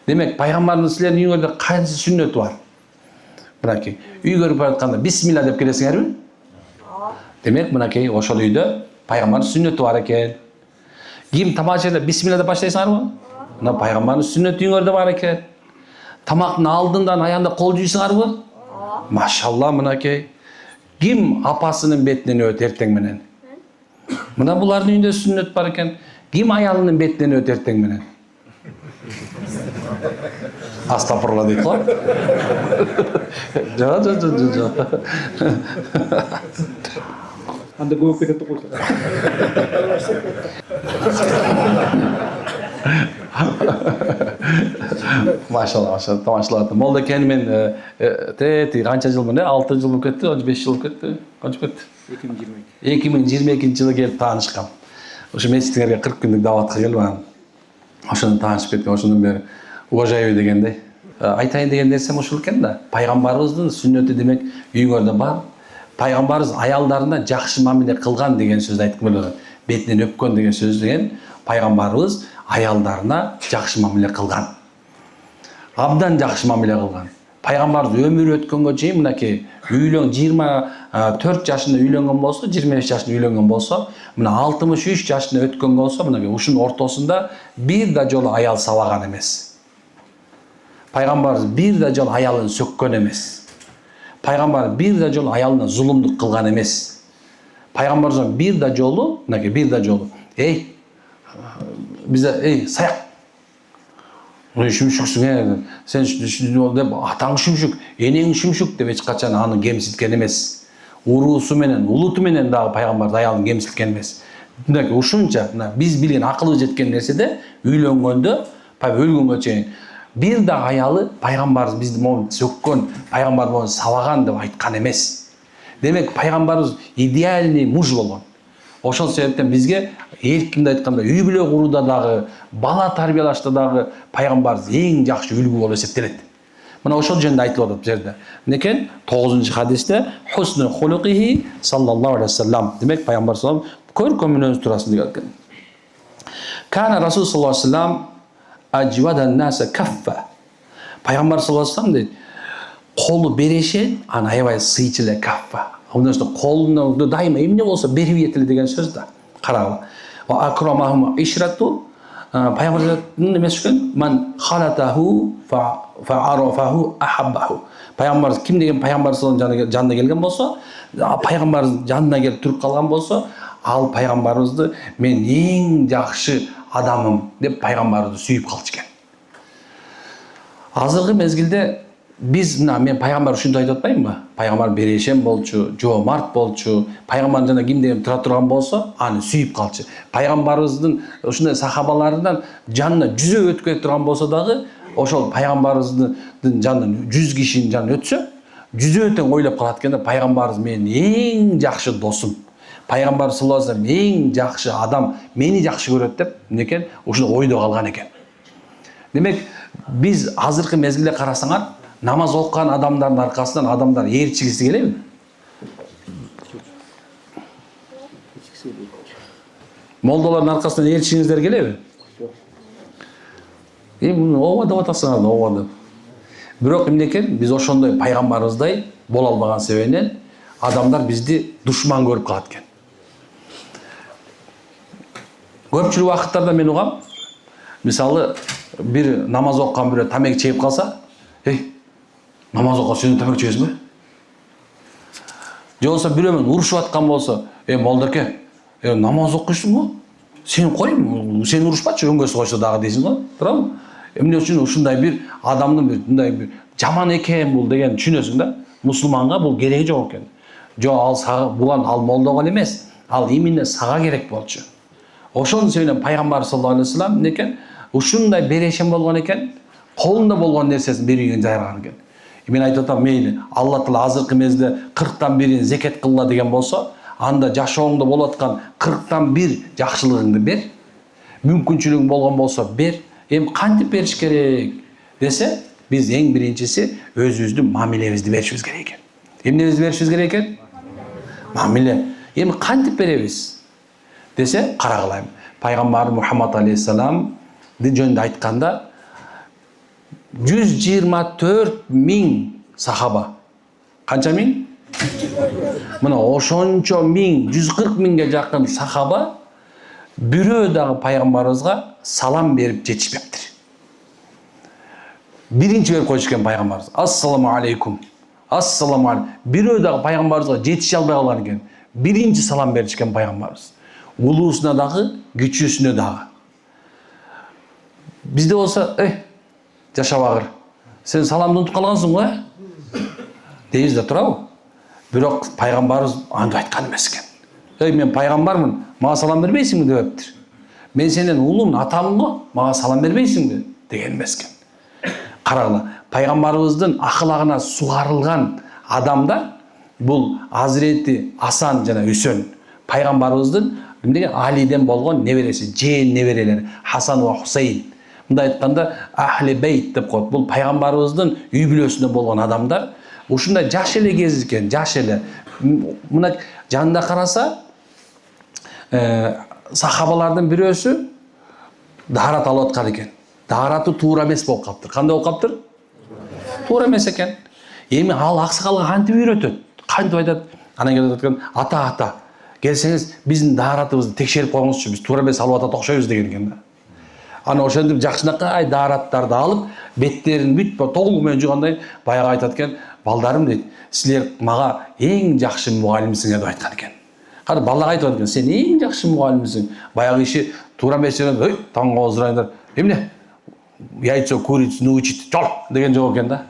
Демек, пайгамбарыбыз силердин үйүңөрдө кайсы сүннөтү бар? Мынакей, үйгө кирип баратканда бисмилла деп келесиңерби? Демек, мынакей ошол үйдө пайгамбардын сүннөтү бар экен. Ким тамак жегенде бисмилла деп баштайсыңарбы? Мына пайгамбардын сүннөтү үйүңөрдө бар экен. Тамактын алдындан аянда кол жуйсуңарбы? Машалла, мынакей. Ким апасынын бетинен өтөт эртең менен? Мына булардын үйүндө сүннөт бар экен. Ким аялынын бетинен өтөт эртең менен? Астапырла дейт го. Жок. Анда көп кетет го. Машалла, тамашалап. Молда экен мен канча жыл мына 6 жыл болуп кетти, 5 жыл болуп кетти. Канча кетти? 2022 жылы келип таанышкам. Ошо месжитиңерге 40 күндүк даватка келип анан ошондон таанышып кеткен, ошондон бери уважаю дегендей. Айтайын деген нерсем ушул экен да. Пайгамбарыбыздын сүннөтү демек үйүңөрдө бар. Пайгамбарыбыз аялдарына жакшы мамиле кылган деген сөздү айтып келген. Бетинен өпкөн деген сөз деген пайгамбарыбыз аялдарына жакшы мамиле кылган. Абдан жакшы мамиле кылган. Пайгамбарыбыз өмүрү өткөнгө чейин мынакей 24 жашында үйлөнгөн болсо, 25 жашында үйлөнгөн болсо, мына 63 жашында өткөн болсо, мынакей ушунун ортосунда бир да жолу аял сабаган эмес. Пайгамбарыбыз бир да жолу аялын сөккөн эмес. Пайгамбар бир да жолу аялына зулумдук кылган эмес. Пайгамбарыбыз бир да жолу, мынакей бир да жолу, бизде саяк шүмшүксүң, сен деп атаң шүмшүк, энең шүмшүк деп эч качан аны кемситкен эмес. Уруусу менен, улуту менен дагы пайгамбар аялын кемситкен эмес. Мынакей ушунча биз билген акылыбыз жеткен нерседе үйлөнгөндө, өлгөнгө чейин бир да аялы пайгамбарыбыз бизди момун сөккөн, пайгамбар болон сабаган деп айткан эмес. Демек пайгамбарыбыз идеальный муж болгон. Ошол себептен бизге эркинде айтканда үй бүлө курууда дагы, бала тарбиялашта дагы пайгамбарыбыз эң жакшы үлгү болуп эсептелет. Мына ошол жөнүндө айтылып атат бу жерде. Некен 9-хадисте хусну хулуқихи саллаллаху алейхи вассалам. Демек пайгамбар саллаллаху алейхи вассалам көркөм мүнөзү туурасында деп айткан. Кана Расул саллаллаху алейхи вассалам ажвадан наса каффа. Пайгамбар саллаллаху алейхи вассалам дейт, колу берешен, аны аябай сыйчу эле каффа. Онда колуна дайыма эмне болсо берип ийет эле деген сөз да. Карагыла. Ва акрамахум ишрату. Пайгамбар эмес экен, ман халатаху фа арафаху ахаббаху. Пайгамбар ким деген пайгамбар жанына келген болсо, пайгамбар жанына келип туруп калган болсо, ал пайгамбарыбызды мен эң жакшы адамым деп пайгамбарды сүйүп калчу экен. Азыркы мезгилде биз мен пайгамбар ушинтип айтып атпаймынбы? Пайгамбар берешен болчу, жоомарт болчу, пайгамбар жана ким деген тура турган болсо, аны сүйүп калчу. Пайгамбарыбыздын ушундай сахабаларынан жанына 100 өтүп кете турган болсо дагы, ошол пайгамбарыбыздын жанынан 100 кишинин жанына өтсө, 100 тең ойлоп калат экен да, пайгамбарыбыз менин эң жакшы досум. Пайгамбар саллаллаху алейхи вассалам эң жакшы адам, мени жакшы көрөт деп, некен ушуну ойдо калган экен. Демек, biz азыркы мезгилде карасаңар, намаз окуган адамдардын аркасынан адамдар ээрчигиси келеби? Молдалардын аркасынан ээрчигиңиздер келеби? Ооба деп атасыңар да, ооба деп. Бирок эмне экен, биз ошондой пайгамбарыбыздай боло албаган себебинен адамдар бизди душман көрүп калат экен. Көпчүлүк убакыттарда мен угам, мисалы bir namaz okuyan biri tamek çeyip kalsa, namaz okuyan sen tamek çeyiz mi? Же болсо бирөөнүн урушуп аткан болсо, молдоке, намаз окуйсуң го? Сен кой, сен урушпачы, өңгөсү койсо дагы дейсиң го, туурабы? Эмне үчүн ушундай бир адамдын бир мындай бир жаман экен бул деген түшүнөсүң да? Мусулманга бул кереги жок экен. Жо ал сага буган ал молдого эмес, ал именно сага керек болчу. Ошонун себебинен пайгамбар саллаллаху алейхи вассалам эмне экен? Ушундай берешен болгон экен, колунда болгон нерсесин берүүгө жайраган экен. Мен айтып атам, мейли Алла Таала азыркы мезгилде 40тан 1-ин зекет кылла деген болсо, анда жашооңдо болуп аткан 40тан 1 жакшылыгыңды бер. Мүмкүнчүлүгүң болгон болсо бер. Эми кантип бериш керек десе, биз эң биринчиси өзүбүздүн мамилебизди беришибиз керек экен. Эмнебизди беришибиз керек экен? Мамиле. Эми кантип беребиз десе, карагылайм. Пайгамбар Мухаммад алейхиссалам жөнүндө айтканда 124.000 сахаба. Канча миң? Мына ошончо миң, 140.000ге жакын сахаба бирөө дагы пайгамбарыбызга салам берип жетишпептир. Биринчи берип койчу экен пайгамбарыбыз. Ассаламу алейкум. Ассаламу алейкум. Бирөө дагы пайгамбарыбызга жетише албай калган экен. Биринчи салам беришкен пайгамбарыбыз. Улуусуна дагы, күчүүсүнө дагы. Bizde olsa, Yaşa bağır. Sen salamды unutуп калгансың го, дейбиз да турабы? Бирок пайгамбарыбыз андай айткан эмес экен. Мен пайгамбармын, мага салам бербейсиңби дептир. Мен сенен улуумун, атамын го, мага салам бербейсиңби деген эмес экен. Карагыла, пайгамбарыбыздын акылагына сугарылган адамдар бул Азирети Асан жана Үсөн. Пайгамбарыбыздын эмнеге Алиден болгон небереси, жээн неберелери Хасан ва Хусейн. Мында айтканда ахли бейт деп коет. Бул пайгамбарыбыздын үй бүлөсүндө болгон адамдар. Ушундай жаш эле кез экен, жаш эле. Мына жанында караса, сахабалардын бирөөсү даарат алып аткан экен. Даараты туура эмес болуп калыптыр. Кандай болуп калыптыр? Туура эмес экен. Эми ал аксакалга кантип үйрөтөт? Кантип айтат? Анан келип аткан, ата, келсеңиз биздин дааратыбызды текшерип коюңузчу, биз туура эмес алып атат окшойбуз деген экен да. Аны ошентип жакшынакай даараттарды алып, беттерин бүт толугу менен жугандай баягы айтат экен, балдарым дейт, силер мага эң жакшы мугалимсиңер деп айткан экен. Кара балага айтып аткан, сен эң жакшы мугалимсиң. Баягы иши туура эмес жерден, таңга озурайдар. Эмне? Яйцо курицу научить, чол деген жок экен да.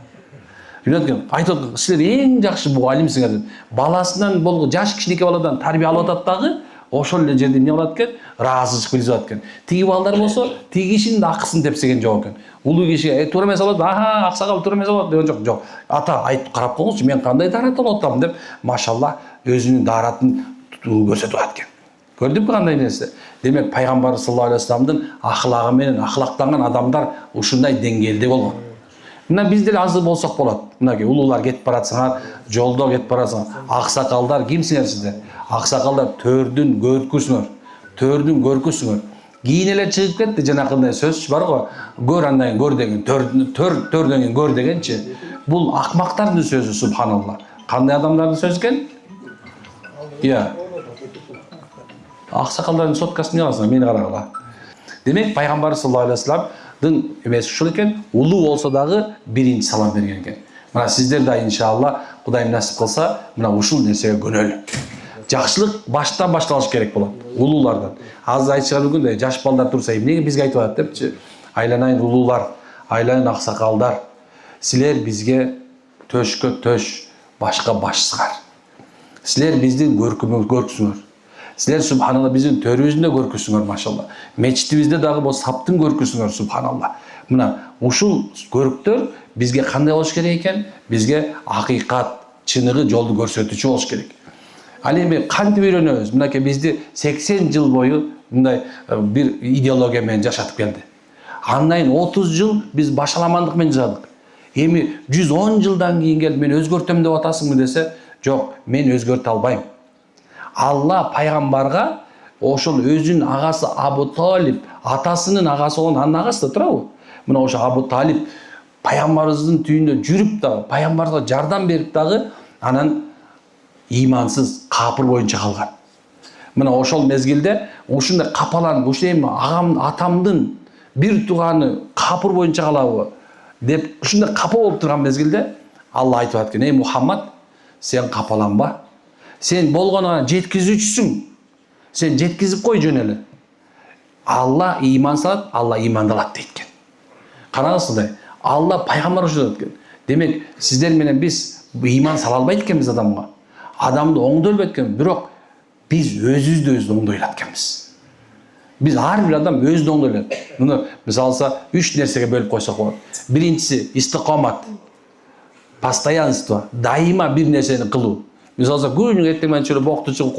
Айтып аткан, силер эң жакшы мугалимсиңер деп. Баласынан болгон жаш кичинекей баладан тарбия алып атат дагы, ошол эле жерде эмне кылат экен? Ыраазычылык билдирип атат экен. Тиги балдар болсо, тиги кишинин да акысын тепсеген жок экен. Улуу кишиге туура эмес алат, аксакал туура эмес алат деген жок. Ата айтып карап коюңузчу, мен кандай даарат алып атам деп, машалла өзүнүн дааратын көрсөтүп атат экен. Көрдүңбү кандай нерсе? Демек пайгамбар саллаллаху алейхи вассаламдын ахлагы менен ахлактанган адамдар ушундай деңгээлде болгон. Мына биз деле азыр болсок болот. Мынаки улуулар кетип баратсаңар, жолдо кетип баратсаңар, аксакалдар кимсиңер сиздер? Аксакалдар төрдүн көркүсүңөр. Төрдүн көркүсүңөр. Кийин эле чыгып кетти, жанакындай сөз бар го. Көр андан көр деген, төрдөн көр дегенчи. Бул акмактардын сөзү, субханалла. Кандай адамдардын сөзү экен? Аксакалдардын соткасын аласың, мени карагыла. Демек пайгамбар саллаллаху алейхи вассаламдын эмеси ушул экен, улуу болсо дагы биринчи салам берген экен. Мына сиздер да иншалла Кудайым насип кылса, мына ушул нерсеге көнөлү. Жакшылык баштан башталыш керек болот, улуулардан. Азыр айтышат бүгүндө жаш балдар турса, эмнеге бизге айтып атат депчи? Айланайын улуулар, айланайын аксакалдар. Силер бизге төшкө төш, башка башсызар. Силер биздин көркүсүңөр. Силер субханалла биздин төрүбүздүн көркүсүңөр, машалла. Мечитибизде дагы бул саптын көркүсүңөр, субханалла. Мына ушул көрктөр бизге кандай болуш керек экен? Бизге акыйкат, чыныгы жолду көрсөтүүчү болуш керек. Ал эми кантип үйрөнөбүз? Мынакей бизди 80 жыл бою мындай бир идеология менен жашатып келди. Андан 30 жыл биз башаламандык менен жадык. Эми 110 жылдан кийин келип мен өзгөртөм деп атасыңбы десе, жок, мен өзгөртө албайм. Алла пайгамбарга ошол өзүнүн агасы Абу Талиб, атасынын агасы болгон анын агасы да турабы? Мына ошо Абу Талиб пайгамбарыбыздын түйүндө жүрүп дагы, пайгамбарга жардам берип дагы анан имансыз, капыр боюнча калган. Мына ошол мезгилде ушундай капаланып, ушем атамдын бир тууганы капыр боюнча калабы деп ушундай капа болуп турган мезгилде Алла айтып аткан: "Эй Мухаммад, сен капаланба. Сен болгону жеткизүүчүсүң. Сен жеткизип кой жөн эле. Алла иман салат, Алла имандалат" дейт. Караңыздар, Алла пайгамбар ушул экен. Демек, сиздер менен биз иман сала албайт экенбиз адамга. Адамды оңдой албайт экен, бирок биз өзүбүздү оңдой алат экенбиз. Биз ар бир адам өзүн оңдой алат. Муну мисалы алса 3 нерсеге бөлүп койсок болот. Биринчиси истикомат, постоянство, дайыма бир нерсени кылуу. Мисалы күнү эртең менен чөлө бокту чыгып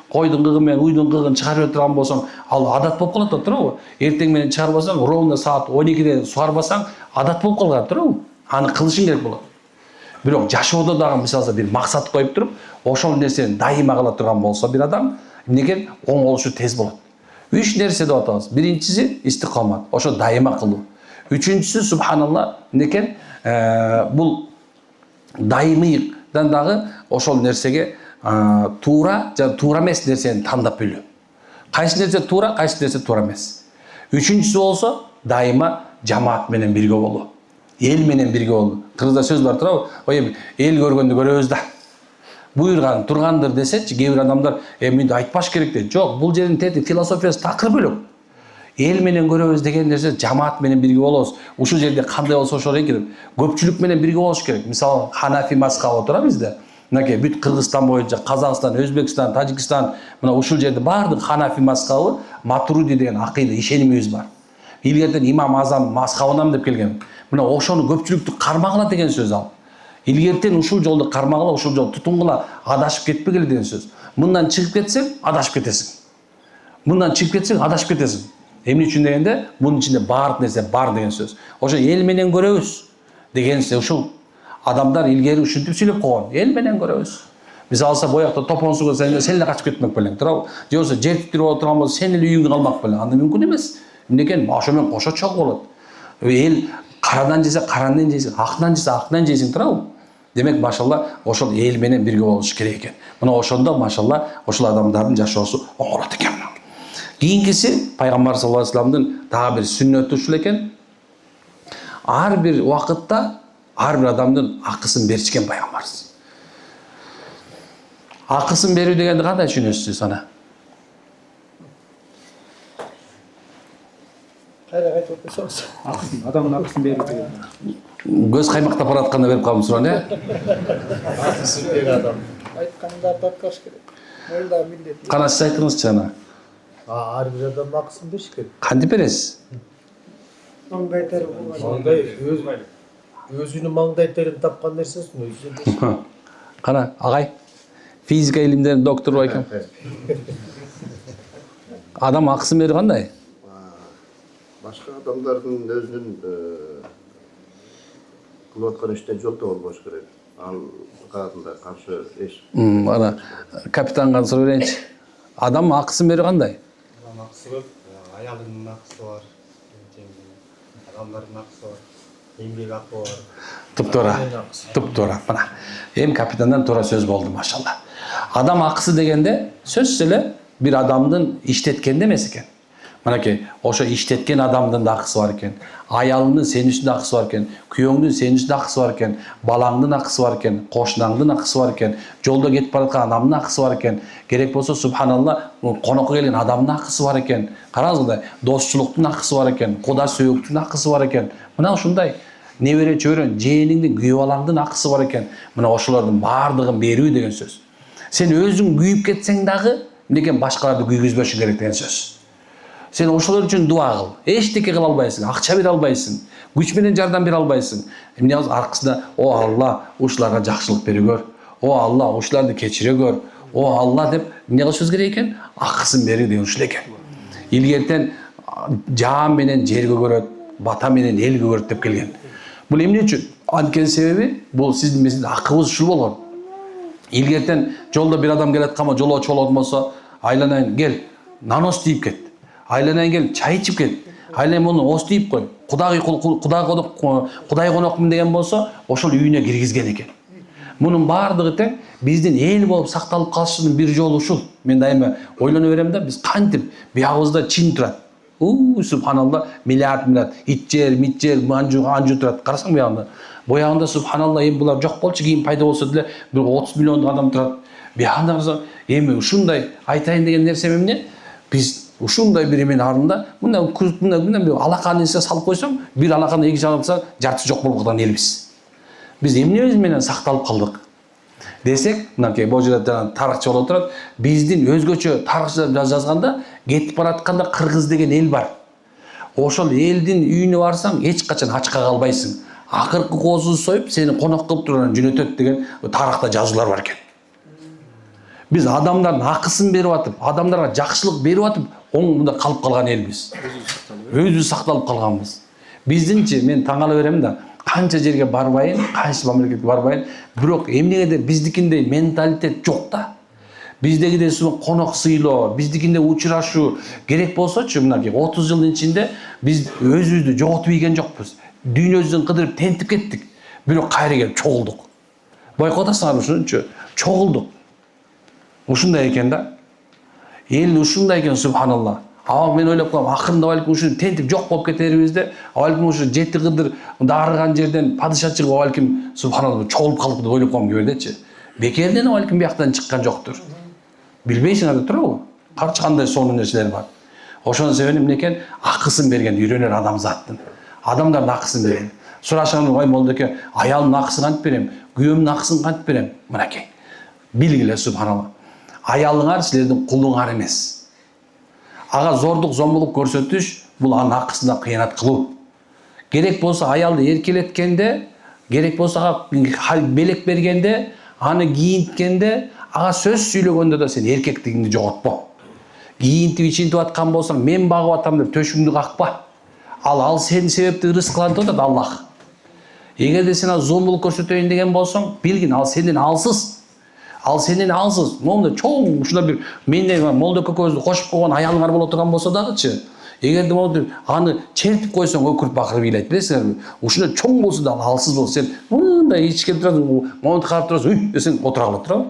койдун кыгы менен уйдун кыгын чыгарып турган болсоң, ал адат болуп калат да, туурабы? Эртең менен чыгарбасаң, ровно саат 12-де сугарбасаң, адат болуп калган, туурабы? Аны кылышың керек болот. Бирок жашоодо дагы мисалы бир максат коюп туруп, ошол нерсени дайыма кыла турган болсо бир адам, эмнеге оңолушу тез болот. 3 нерсе деп атабыз. Биринчиси истикомат, ошо дайыма кылуу. Үчүнчүсү субханалла, эмнекен? Бул дайымыйдан дагы ошол нерсеге туура жана туура эмес нерсени тандап билүү. Кайсы нерсе туура, кайсы нерсе туура эмес. Үчүнчүсү болсо дайыма жамаат менен бирге болуу. Эл менен бирге болуу. Кыргызда сөз бар, туурабы? Ой, эл көргөндү көрөбүз да. Буйрган тургандыр десечи, кээ бир адамдар мындай айтпаш керек дейт. Жок, бул жердин тети философиясы такыр бөлөк. Эл менен көрөбүз деген нерсе жамаат менен бирге болобуз. Ушул жерде кандай болсо ошол экен. Көпчүлүк менен бирге болуш керек. Мисалы, Ханафи мазхабы тура бизде. Мынакей бүт Кыргызстан боюнча, Казакстан, Өзбекстан, Тажикстан, мына ушул жерде баардык Ханафи мазхабы, Матуриди деген акыйда, ишенимибиз бар. Илгертен имам Азам мазхабынан деп келген. Мына ошону көпчүлүктү кармагыла деген сөз ал. Илгертен ушул жолду кармагыла, ушул жолду тутунгула, адашып кетпегиле деген сөз. Мындан чыгып кетсең, адашып кетесиң. Мындан чыгып кетсең, адашып кетесиң. Эмне үчүн дегенде, мунун ичинде баардык нерсе бар деген сөз. Ошо эл менен көрөбүз деген нерсе ушул. Адамдар илгери ушинтип сүйлөп койгон. Эл менен көрөбүз. Биз алса боякта топон суга сен эле качып кетмек белең, туурабы? Же болбосо жер титирип отурган болсо сен эле үйүңгө калмак белең. Анда мүмкүн эмес. Эмнекен? Ошо менен кошо чогуу болот. Эл карадан жесе карандан жейсиң, актан жесе актан жейсиң, туурабы? Демек, машалла, ошол эл менен бирге болуш керек экен. Мына ошондо машалла, ошол адамдардын жашоосу оңолот экен. Кийинкиси пайгамбар саллаллаху алейхи вассаламдын дагы бир сүннөтү ушул экен. Ар бир убакытта ар бир адамдын акысын беришкен пайгамбарыбыз. Акысын берүү дегенди кандай түшүнөсүз ана? Кайра айтып отурсаңыз. Акысын, адамдын акысын берүү деген. Көз каймактап баратканда берип калдым суроону, Акысын бер адам. Айткандарды аткарыш керек. Мында милдет. Кана сиз айтыңызчы ана. Ар бир адам акысын бериш керек. Кантип бересиз? Маңдай тери болгон. Маңдай өзүнүн маңдай терин тапкан нерсесин өзү бериш. Кана, агай. Физика илимдеринин доктору экен. Адам акысын берүү кандай? Башка адамдардын өзүнүн кылып аткан иштен жолдо болбош керек. Ал кадында каршы эч. Ана капитанга суроо берейинчи. Адам акысын берүү кандай? Адам акысы көп, аялынын акысы бар, адамдардын акысы бар, эмгек акы бар. Туптуура. Туптуура. Мына эми капитандан туура сөз болду, машалла. Адам акысы дегенде сөзсүз эле бир адамдын иштеткенде эмес экен. Мынакей, ошо иштеткен адамдын да акысы бар экен, аялыңдын сенин үстүндө акысы бар экен, күйөөңдүн сенин үстүндө акысы бар экен, балаңдын акысы бар экен, кошунаңдын акысы бар экен, жолдо кетип бараткан адамдын акысы бар экен, керек болсо субханалла конокко келген адамдын акысы бар экен. Караңыздар, досчулуктун акысы бар экен, куда сөөктүн акысы бар экен. Мына ушундай небере чөйрөн, жээниңдин, күйөө балаңдын акысы бар экен. Мына ошолордун баардыгын берүү деген сөз. Сен өзүң күйүп кетсең дагы, эмнекен башкаларды күйгүзбөшүң керек деген сөз. Сен ошолор үчүн дуа кыл. Эчтеке кыла албайсың, акча бере албайсың, күч менен жардам бере албайсың. Эмне аркасында о Алла, ушуларга жакшылык бере о Алла, ушуларды кечире көр, о Алла деп эмне кылышыбыз керек экен? Акысын берүү деген ушул экен. Илгертен жаан менен жерге көрөт, бата менен элге өрттеп келген. Бул эмне үчүн? Анткени себеби бул сиздин менин акыбыз ушул болгон. Илгертен жолдо бир адам келатканма, жолоочу болот болсо, айланайын кел, нанос тийип кет. Айланайын кел, чай ичип кет. Айланайын муну ос тийип кой. Кудай конокмун деген болсо, ошол үйүнө киргизген экен. Мунун баардыгы тең биздин эл болуп сакталып калышынын бир жолу ушул. Мен дайыма ойлоно берем да, биз кантип биягыбызда чин турат. Субханалла, миллиард итчер, анжу турат. Карасаң биягында. Боягында субханалла, эми булар жок болчу, кийин пайда болсо деле бир 30 миллиондук адам турат. Биягында карасаң, эми ушундай айтайын деген нерсем эмне? Биз ушундай бир эменин арында мындай бир алаканы эсе салып койсоң, бир алаканы эки салса, жартысы жок болуп калган элбиз. Биз эмнебиз менен сакталып калдык десек, мынакей бул жерде тарыхчы болуп турат. Биздин өзгөчө тарыхчылар жазганда, кетип баратканда Кыргыз деген эл бар. Ошол элдин үйүнө барсаң, эч качан ачка калбайсың. Акыркы коозу союп, сени конок кылып турган жөнөтөт деген тарыхта жазуулар бар экен. Биз адамдардын акысын берип атып, адамдарга жакшылык берип атып, оңунда калып калган элбиз. Өзүбүз сакталып калганбыз. Биздинчи, мен таң кала берем да, канча жерге барбайын, кайсы мамлекетке барбайын, бирок эмнегедир биздикиндей менталитет жок да. Биздегидей конок сыйлоо, биздикинде учурашуу керек болсочу, мынакей 30 жылдын ичинде биз өзүбүздү жоготуп ийген жокпуз. Дүйнөбүздөн кыдырып тентип кеттик. Бирок кайра келип чогулдук. Байкотасыңар ушунчу, чогулдук. Ушундай экен да. Эл ушундай экен, субханалла. Мен ойлоп калам, акырында балким ушу тентип жок болуп кетерибизде, балким ушу жети кыдыр дарыган жерден падыша чыгып, балким субханалла чогулуп калдык деп ойлоп калам кебердечи. Бекерден балким бияктан чыккан жоктур. Билбейсиңер да туурабы? Карчы кандай сонун нерселер бар. Ошонун себеби эмне экен? Акысын берген, үйрөнөр адамзаттын. Адамдардын акысын берген. Сурашам, ой молдоке, аялдын акысын кантип берем? Күйөөмдүн акысын кантип берем? Мынакей. Билгиле, субханалла. Аялыңар силердин кулуңар эмес. Ага зордук, зомбулук көрсөтүш, бул анын акысына кыянат кылуу. Керек болсо аялды эркелеткенде, керек болсо ага белек бергенде, аны кийинткенде, ага сөз сүйлөгөндө да сен эркектигиңди жоготпо. Кийинтип ичинтип аткан болсоң, мен багып атам деп төшүңдү какпа. Ал сенин себепти ырыскылантып атат Аллах. Эгерде сен зомбулук көрсөтөйүн деген болсоң, билгин, ал сенден алсыз. Ал сенен алсыз. Момда чоң ушундай бир менде молдо көкөбүздү кошуп койгон аялыңар боло турган болсо дагычы. Эгерде молду аны чертип койсоң, өкүрүп бакырып ыйлайт, билесиңерби? Ушундай чоң болсо да алсыз болсо, сен мындай ичке турасың, момду карап турасың, десең отура калат, туурабы?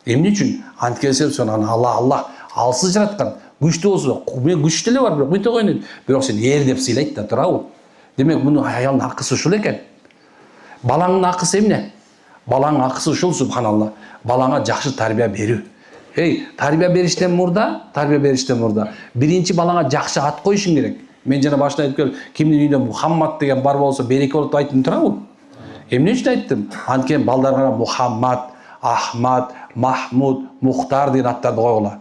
Эмне үчүн? Анткени сен аны Аллах алсыз жараткан. Күчтүү болсо, мен күч деле бар, бирок мынтип койнун. Бирок сен эр деп сыйлайт да, туурабы? Демек, муну аялдын акысы ушул экен. Балаңдын акысы эмне? Балаңдын акысы ушул, субханалла. Балаңа жакшы тарбия берүү. Тарбия бериштен мурда биринчи балаңа жакшы ат коюшуң керек. Мен жана башында айтып келдим, кимдин үйүндө Мухаммад деген бар болсо, береке болот деп айттым, туурабы? Эмне үчүн айттым? Анткени балдарга Мухаммад, Ахмад, Махмуд, Мухтар деген аттарды койгула.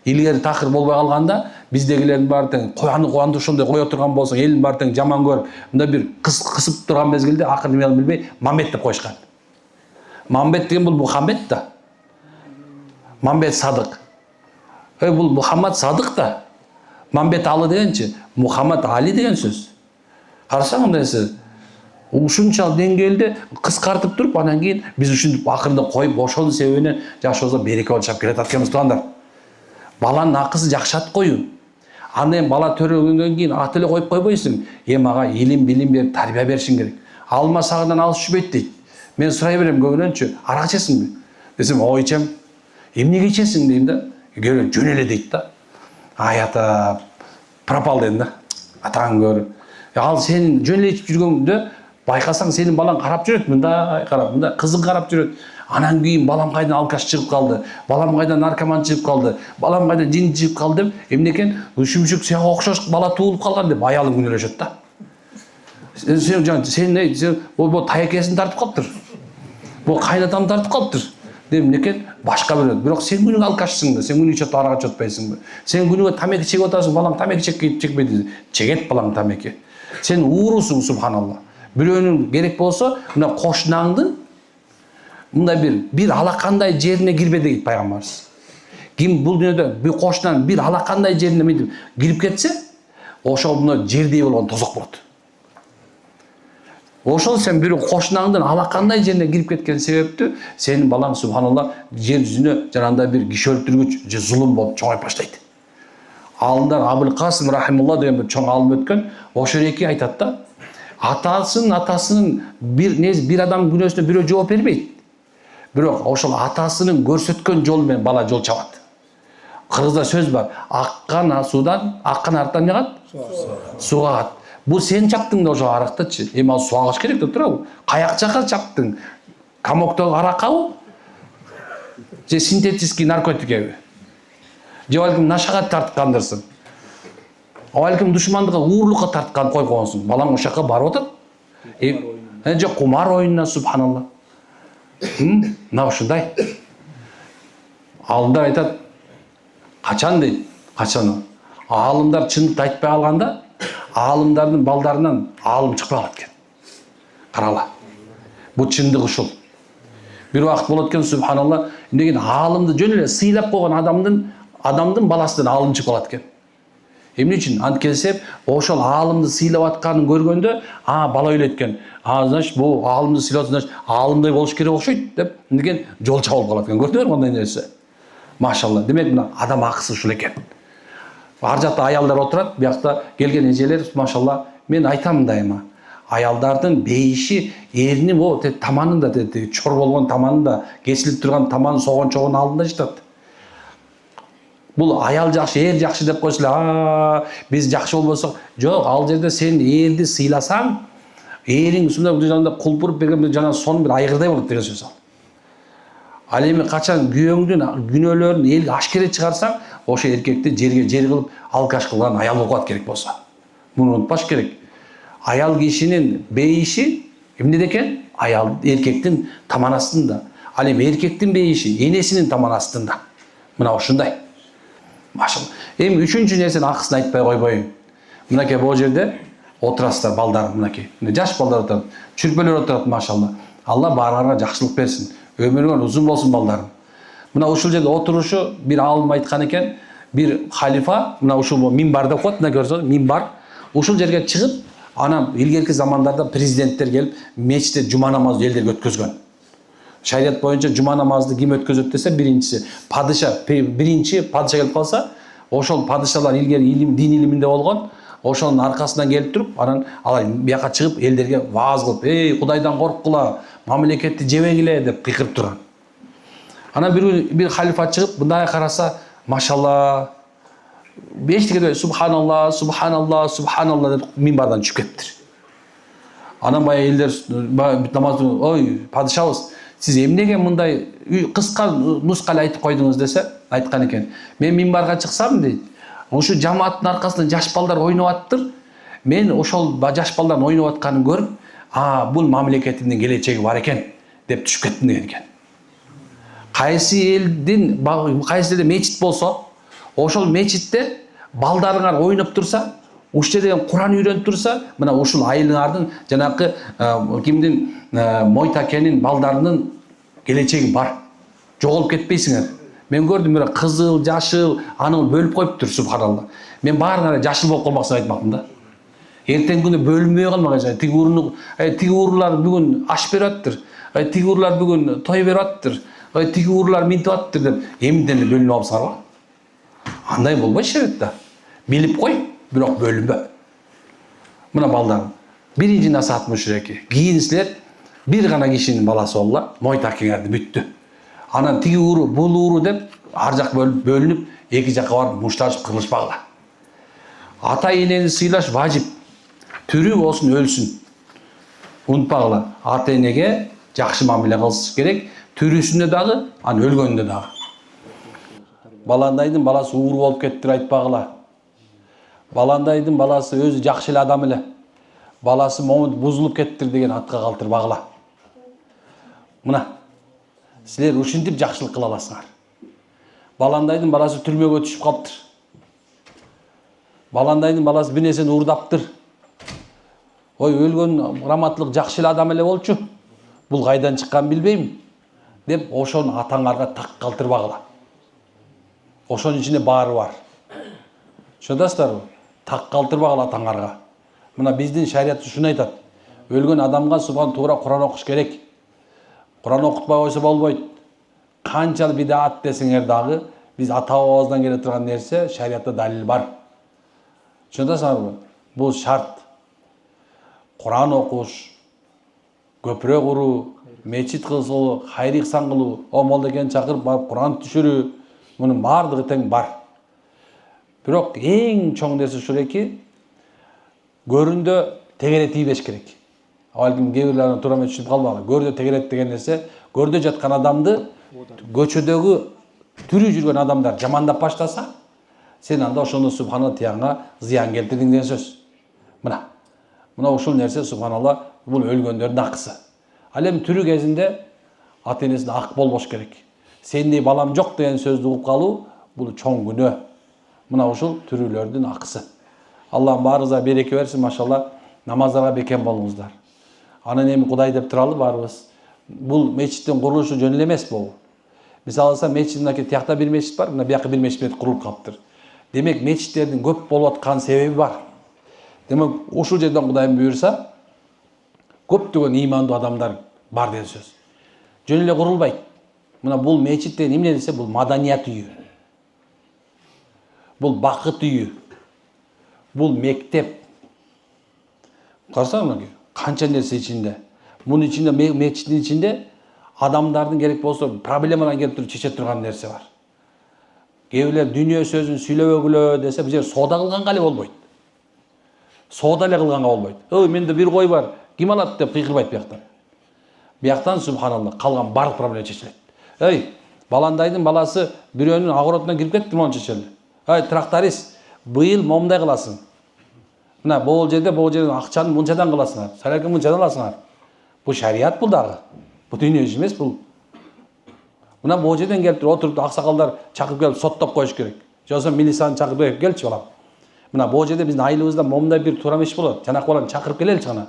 Илгери такыр болбой калганда, биздегилердин баары тең кояны коянды ошондой кое турган болсоң, элдин баары тең жаман көрүп, мындай бир кысып турган мезгилде акыры эмне билбей Мамбет деп коюшкан. Мамбет деген бул Мухаммед да. Мамбет Садык. Бул Мухаммад Садык да. Мамбет Алы дегенчи, Мухаммад Али деген сөз. Карасаң мындайсы. Ушунчалык деңгээлде кыскартып туруп, анан кийин биз ушинтип акырында коюп, ошонун себебинен жашообузда береке болуп келатат экенбиз, туугандар. Баланын акысы жакшы ат коюу. Аны эми бала төрөгөндөн кийин ат эле коюп койбойсуң. Ага илим, билим берип, тарбия беришиң керек. Алма сагынан алыс жүрбөйт дейт. Мен сурай берем көбүнчө, арак ичесиңби? Десем, ой ичем. Эмнеге ичесиң дейм да. Көрө жөн эле дейт да. Ай ата, пропал дедим да. Атаң көр. Ал сен жөн эле ичип жүргөндө байкасаң сенин балаң карап жүрөт, мындай карап, мындай кызың карап жүрөт. Анан кийин балам кайдан алкаш чыгып калды, балам кайдан наркоман чыгып калды, балам кайдан жин чыгып калды деп, эмне экен? Үшүмшүк сага окшош бала туулуп калган деп аялың күнөөлөшөт да. Сен бул таекесин тартып калыптыр. Бул кайнатам тартып калыптыр. Эмне экен? Башка бирөө. Бирок сен күнүгө алкашсың да, сен күнүгө чөп арага чөтпөйсүңбү? Сен күнүгө тамеки чегип атасың, балаң тамеки чекпейди. Чегет балаң тамеки. Сен уурусуң, субханалла. Бирөөнүн керек болсо, мына кошунаңдын мындай бир алакандай жерине кирбе дейт пайгамбарыбыз. Ким бул дүйнөдө бир кошунан бир алакандай жерине кирип кетсе, ошол мына жердей болгон тозок болот. Ошол сен бирөө кошунаңдын алакандай жерине кирип кеткен себептүү сенин балаң субханалла жер жүзүнө жанагындай бир киши өлтүргүч же зулум болуп чоңоюп баштайт. Алымдар Абул Касым рахимулла деген бир чоң алым өткөн. Ошол эки айтат да, атасынын бир адам күнөөсүнө бирөө жооп бербейт. Бирок ошол атасынын көрсөткөн жолу менен бала жол чабат. Кыргызда сөз бар. Аккан арттан жагат, суга агат. Бул сен чаптың да ошо арактычы. Эми ал суу агыш керек деп турабы? Каяк жака чаптың? Камоктогу аракабы? Же синтетический наркотикеби? Же балким нашага тарткандырсың? Балким душмандыкка, уурлукка тарткан койгонсуң. Балаң ошол жака барып атат. Же кумар оюнуна субханалла. Мына ушундай. Алымдар айтат, качан дейт, качан. Алымдар чындыкты айтпай калганда, алымдардын балдарынан алым чыкпай калат экен. Карала. Бул чындык ушул. Бир убакыт болот экен субханалла, деген алымды жөн эле сыйлап койгон адамдын баласынан алым чыгып калат экен. Эмне үчүн? Анткени ошол алымды сыйлап атканын көргөндө, бала ойлойт экен. Значит, бул алымды сыйлап, значит, алымдай болуш керек окшойт деп, деген жол чабылып калат экен. Көрдүңөр кандай нерсе? Машалла. Демек мына адам акысы ушул экен. Ар жакта аялдар отурат, биякта келген эжелер, машалла, мен айтам дайыма. Аялдардын бейиши эринин таманында, чор болгон таманында, кесилип турган таманын согончогунун алдында жатат. Бул аял жакшы, эр жакшы деп койсо эле, биз жакшы болбосок, жок, ал жерде сен эрди сыйласаң, эриң ушундай жанында кулпуруп берген жана сонун бир айгырдай болот деген сөз ал. Ал эми качан күйөөңдүн күнөөлөрүн элге ашкере чыгарсаң, ошо эркекти жер кылып алкаш кылган аял болуп керек болсо. Муну унутпаш керек. Аял кишинин бейиши эмнеде экен? Аял эркектин таман астында. Ал эми эркектин бейиши энесинин таман астында. Мына ушундай. Машалла. Эми үчүнчү нерсени акысын айтпай койбойюн. Мынакей бул жерде отурасыздар балдар, мынакей. Жаш балдар отурат, чүрпөлөр отурат, машалла. Алла баарыңарга жакшылык берсин. Өмүрүңөр узун болсун балдарым. Мына ушул жерде отурушу бир алым айткан экен, бир халифа, мына ушул минбар деп коет, мына көрсөңүз, минбар. Ушул жерге чыгып, анан илгерки замандарда президенттер келип, мечитте жума намазды элдерге өткөзгөн. Шарият боюнча жума намазды ким өткөзөт десе, биринчиси падыша, биринчи падыша келип калса, ошол падышалар илгери дин илиминде болгон, ошонун аркасынан келип туруп, анан алар бияка чыгып элдерге вааз кылып, "Эй, Кудайдан корккула, мамлекетти жебеңиле" деп кыйкырып турган. Анан бир халифа чыгып, мындай караса, машалла, бештиге субханалла, субханалла, субханалла деп минбардан түшүп кетиптир. Анан баягы элдер намазды, "Ой, падышабыз, сиз эмнеге мындай кыска нускале айтып койдуңуз" десе, айткан экен. "Мен минбарга чыксам" дейт. Ошо жамааттын аркасында жаш балдар ойноп аттыр. Мен ошол жаш балдардын ойноп атканын көрүп, бул мамлекетимдин келечеги бар экен деп түшүп кеттим деген экен. Кайсы элде мечит болсо, ошол мечитте балдарыңар ойноп турса, ушул жерден Куран үйрөнүп турса, мына ушул айылыңардын жанакы кимдин Мойтакенин балдарынын келечеги бар. Жоголуп кетпейсиңер. Мен көрдүм, бирок кызыл, жашыл, аны бөлүп коюптур субханалла. Мен баарыңар жашыл болуп калмаксын айтмакмын да. Эртең күнү бөлүнбөй калмак. Тиги уруулар бүгүн аш берип аттыр. Тиги уруулар бүгүн той берип аттыр. Тиги уруулар минтип аттыр деп эмден эле бөлүнүп алсаңарбы? Андай болбойт шариатта. Билип кой, бирок бөлүнбө. Мына балдарым, биринчи насаатым ушул эки. Кийин силер бир гана кишинин баласы болла, Мойтакеңерди бүттү. Анан тиги ууру, бул ууру деп ар жак бөлүнүп, эки жакка барып мушташып кырылышпагыла. Ата энени сыйлаш важип. Түрү болсун, өлсүн. Унутпагыла, ата энеге жакшы мамиле кылыш керек, түрүсүндө дагы, анан өлгөндө дагы. Баландайдын баласы ууру болуп кеттир айтпагыла. Баландайдын баласы өзү жакшы эле адам эле. Баласы момунт бузулуп кеттир деген атка калтырбагыла. Мына силер ушинтип жакшылык кыла аласыңар. Баландайдын баласы түрмөгө түшүп калыптыр. Баландайдын баласы бир нерсени уурдаптыр. Ой, өлгөн раматтылык жакшы эле адам эле болчу. Бул кайдан чыкканын билбейм деп ошону атаңарга так калтырбагыла. Ошонун ичинде баары бар. Шодастарбы? Так калтырбагыла атаңарга. Мына биздин шарият ушуну айтат. Өлгөн адамга субхан туура Кур'ан окуш керек. Кур'ан окутпай койсо болбойт. Канчалык бидаат десеңер дагы биз ата бабабыздан келе турган нерсе шариатта далил бар. Түшүнөсүңөрбү? Бул шарт. Кур'ан окуш, көпүрө куруу, мечит кылуу, хайыр ихсан кылуу, о молдоген чакырып барып Кур'ан түшүрүү, мунун баардыгы тең бар. Бирок эң чоң нерсе ушул эки, көрүндө тегере тийбеш керек. Балким кээ бирлер туура эмес түшүнүп калбагыла. Көрдө тегерет деген нерсе, көрдө жаткан адамды көчөдөгү тирүү жүргөн адамдар жамандап баштаса, сен анда ошону субханалла тиянга зыян келтирдиң деген сөз. Мына ушул нерсе субханалла бул өлгөндөрдүн акысы. Ал эми тирүү кезинде ата энесине ак болбош керек. Сендей балам жок деген сөздү угуп калуу бул чоң күнөө. Мына ушул тирүүлөрдүн акысы. Аллах баарыбызга береке берсин, машалла, намаздарга бекем болуңуздар. Анан эми Кудай деп туралы баарыбыз. Бул мечиттин курулушу жөн эле эмес бул. Мисалы алсам, мечиттин тиякта бир мечит бар, мына бияка бир мечит курулуп калыптыр. Демек, мечиттердин көп болуп аткан себеби бар. Демек, ушул жерден Кудайым буйрса, көптөгөн ыймандуу адамдар бар деген сөз. Жөн эле курулбайт. Мына бул мечит деген эмне десе, бул маданият үйү. Бул бакыт үйү. Бул мектеп. Карасаңыз, канча нерсе ичинде. Мунун ичинде, мечиттин ичинде адамдардын керек болсо проблемаларын келтирип чече турган нерсе бар. Кээ бирлер дүйнө сөзүн сүйлөбөгүлө десе, бул жер соода кылганга эле болбойт. Соода эле кылганга болбойт. Ой, менде бир кой бар, ким алат деп кыйкырбайт бияктан. Бияктан субханалла калган барлык проблема чечилет. Эй, баландайдын баласы бирөөнүн агоротуна кирип кетти, мону чечели. Эй, тракторист, быйыл момундай кыласың. Мына бул жерден акчаны мынчадан кыласыңар. Саракы мынчадан аласыңар. Бул шарият бул дагы. Бул дүйнө иш эмес бул. Мына бул жерден келип туруп отуруп аксакалдар чакырып келип соттоп коюш керек. Же болбосо милицияны чакырып келчи балам. Мына бул жерде биздин айылыбызда момундай бир туура иш болот. Жанакы баланы чакырып келеличи гана.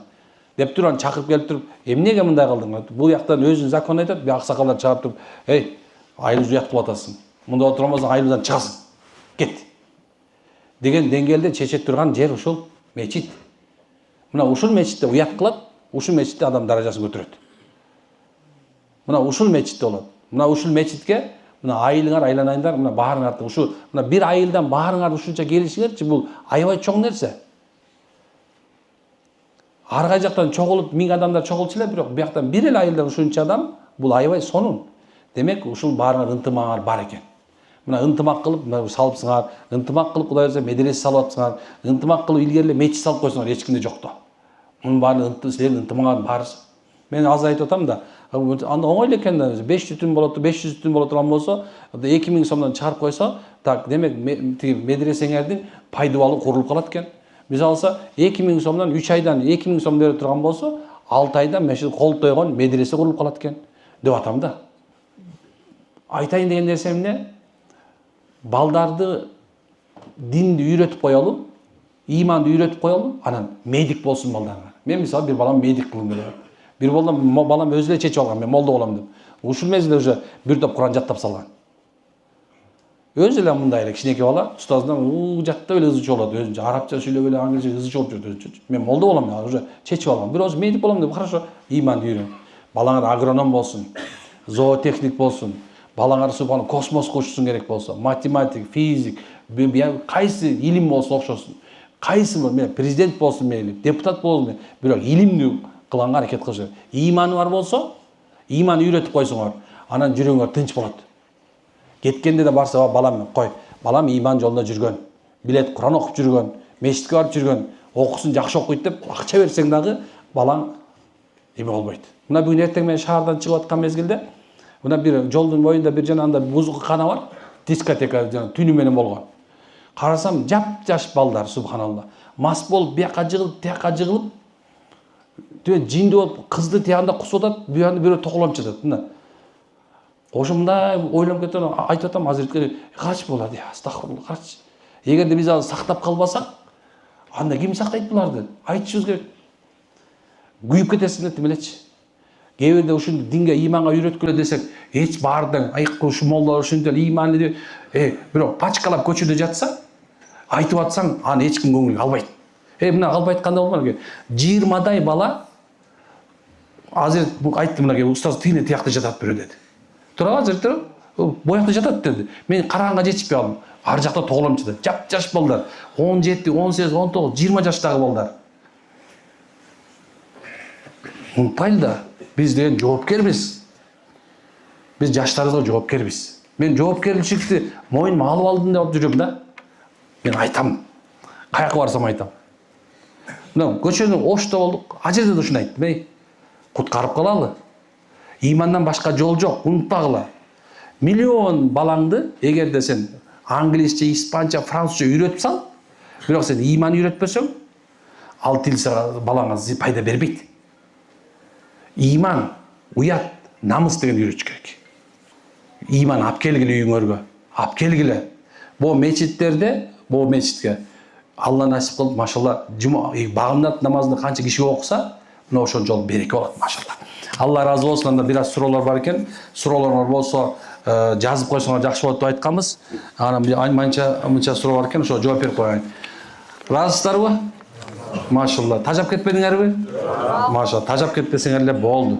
Деп туруп чакырып келип туруп, эмнеге мындай кылдың? Бул жактан өзүнүн закон айтат, бу аксакалдар чыгарып туруп, эй, айылыбызды уят кылып атасың. Мында отурмасаң айылыбыздан чыгасың. Кет. Деген деңгээлде чече турган жер ушул мечит. Мына ушул мечитте уят кылат, ушул мечитте адам даражасын көтөрөт. Мына ушул мечитте болот. Мына ушул мечитке мына айылыңар айланайындар, мына баарыңарды ушул мына бир айылдан баарыңарды ушунча келишиңерчи, бул аябай чоң нерсе. Ар кай жактан чогулуп 1000 адамдар чогулчу эле, бирок бияктан бир эле айылдан ушунча адам, бул аябай сонун. Демек, ушул баарыңар ынтымагыңар бар экен. Мына ынтымак кылып, мына салыпсыңар, ынтымак кылып Кудай берсе медресе салып атсыңар, ынтымак кылып илгери эле мечит салып койсоңор, эч кимде жок да. Мунун баары силердин ынтымагыңар барысы. Мен азыр айтып атам да, анда оңой эле экен да, 500 түн болот, 500 түн боло турган болсо, 2000 сомдон чыгарып койсо, так, демек медресеңердин пайдубалы курулуп калат экен. Мисалы алса 2000 сомдон 3 айдан 2000 сом берип турган болсо, 6 айда мешит кол тойгон медресе курулуп калат экен деп атам да. Айтайын деген нерсе эмне? Балдарды динди үйрөтүп коелу, ыйманды үйрөтүп коелу, анан медик болсун балдарга. Мен мисалы бир балам медик кылгым келет. Бир балам өзү эле чечип алган, мен молдо болом деп. Ушул мезгилде уже бир топ Куран жаттап салган. Өзү эле мындай эле кичинекей бала, устазынан жаттап эле ызычы болот, өзүнчө арабча сүйлөп эле, англисче ызычы болуп жүрөт өзүнчө. Мен молдо болом, уже чечип алган. Бир өзү медик болом деп, хорошо, ыйманды үйрөн. Балаңар агроном болсун, зоотехник болсун, балаңар субхан космоско учсун керек болсо, математик, физик, кайсы илим болсо окшосун. Кайсы президент болсун мейли, депутат болсун мейли, бирок илимди кылганга аракет кылыш керек. Ыйманы бар болсо, ыйман үйрөтүп койсоңор, анан жүрөгүңөр тынч болот. Кеткенде да барса, балам, кой, балам ыйман жолунда жүргөн, билет Куран окуп жүргөн, мечитке барып жүргөн, окусун жакшы окуйт деп акча берсең дагы балаң эме болбойт. Мына бүгүн эртең мен шаардан чыгып аткан мезгилде, мына бир жолдун боюнда бир жанагында бузукана бар, дискотека түнү менен болгон. Карасам, жап-жаш балдар, субханалла. Мас болуп, бияка жыгылып, тияка жыгылып, жинди болуп, кызды тиягында кусуп атат, буягында бирөө токолонуп жатат. Мына ошомдай ойлонуп кетем, айтып атам азиретке, карачы буларды, астагфирулла, карачы. Эгерде биз азыр сактап калбасак, анда ким сактайт буларды? Айтышыбыз керек. Күйүп кетесиң деп элечи. Кээ бирде ушул динге, ыйманга үйрөткүлө десек, эч баардан айыккы ушу молдалар ушунчалык ыйманды деп, бирок пачкалап көчөдө жатса, айтып атсаң, аны эч ким көңүлгө албайт. Мына албай айтканда болмок. 20дай бала Азыр айтты мынаке устаз тине тиякта жатат бирөө деди. Тура азыр тура боякта жатат деди. Мен караганга жетишпей алдым. Ар жакта тогломчуда. Жаш балдар. 17, 18, 19, 20 жаштагы балдар. Унутпайлы да, биз деген жоопкербиз. Биз жаштарыбызга жоопкербиз. Мен жоопкерчиликти мойнума алып алдым деп жүрөм да. Мен айтам. Каяка барсам айтам. Мына көчөнүн ошто болдук. А жерде да ушуну айттым. Эй, куткарып калалы. Имандан башка жол жок, унутпагыла. Миллион балаңды эгерде сен англисче, испанча, французча үйрөтүп сал, бирок сен иман үйрөтпөсөң, ал тил балаңа пайда бербейт. Иман, уят, намыс деген үйрөтүш керек. Иман алып келгиле үйүңөргө, алып келгиле. Бу мечиттерде, бу мечитке Алла насип кылып, машалла, багымдат намазды канча киши окуса, мына ошончол береке болот, машалла. Алла ыраазы болсун. Анда бир аз суроолор бар экен. Суроолор болсо жазып койсоңор жакшы болот деп айтканбыз. Анан мынча суроо бар экен, ошо жооп берип коеюн. Ыраазысыздарбы? Машалла. Тажап кетпедиңерби? Машалла. Тажап кетпесеңер эле болду.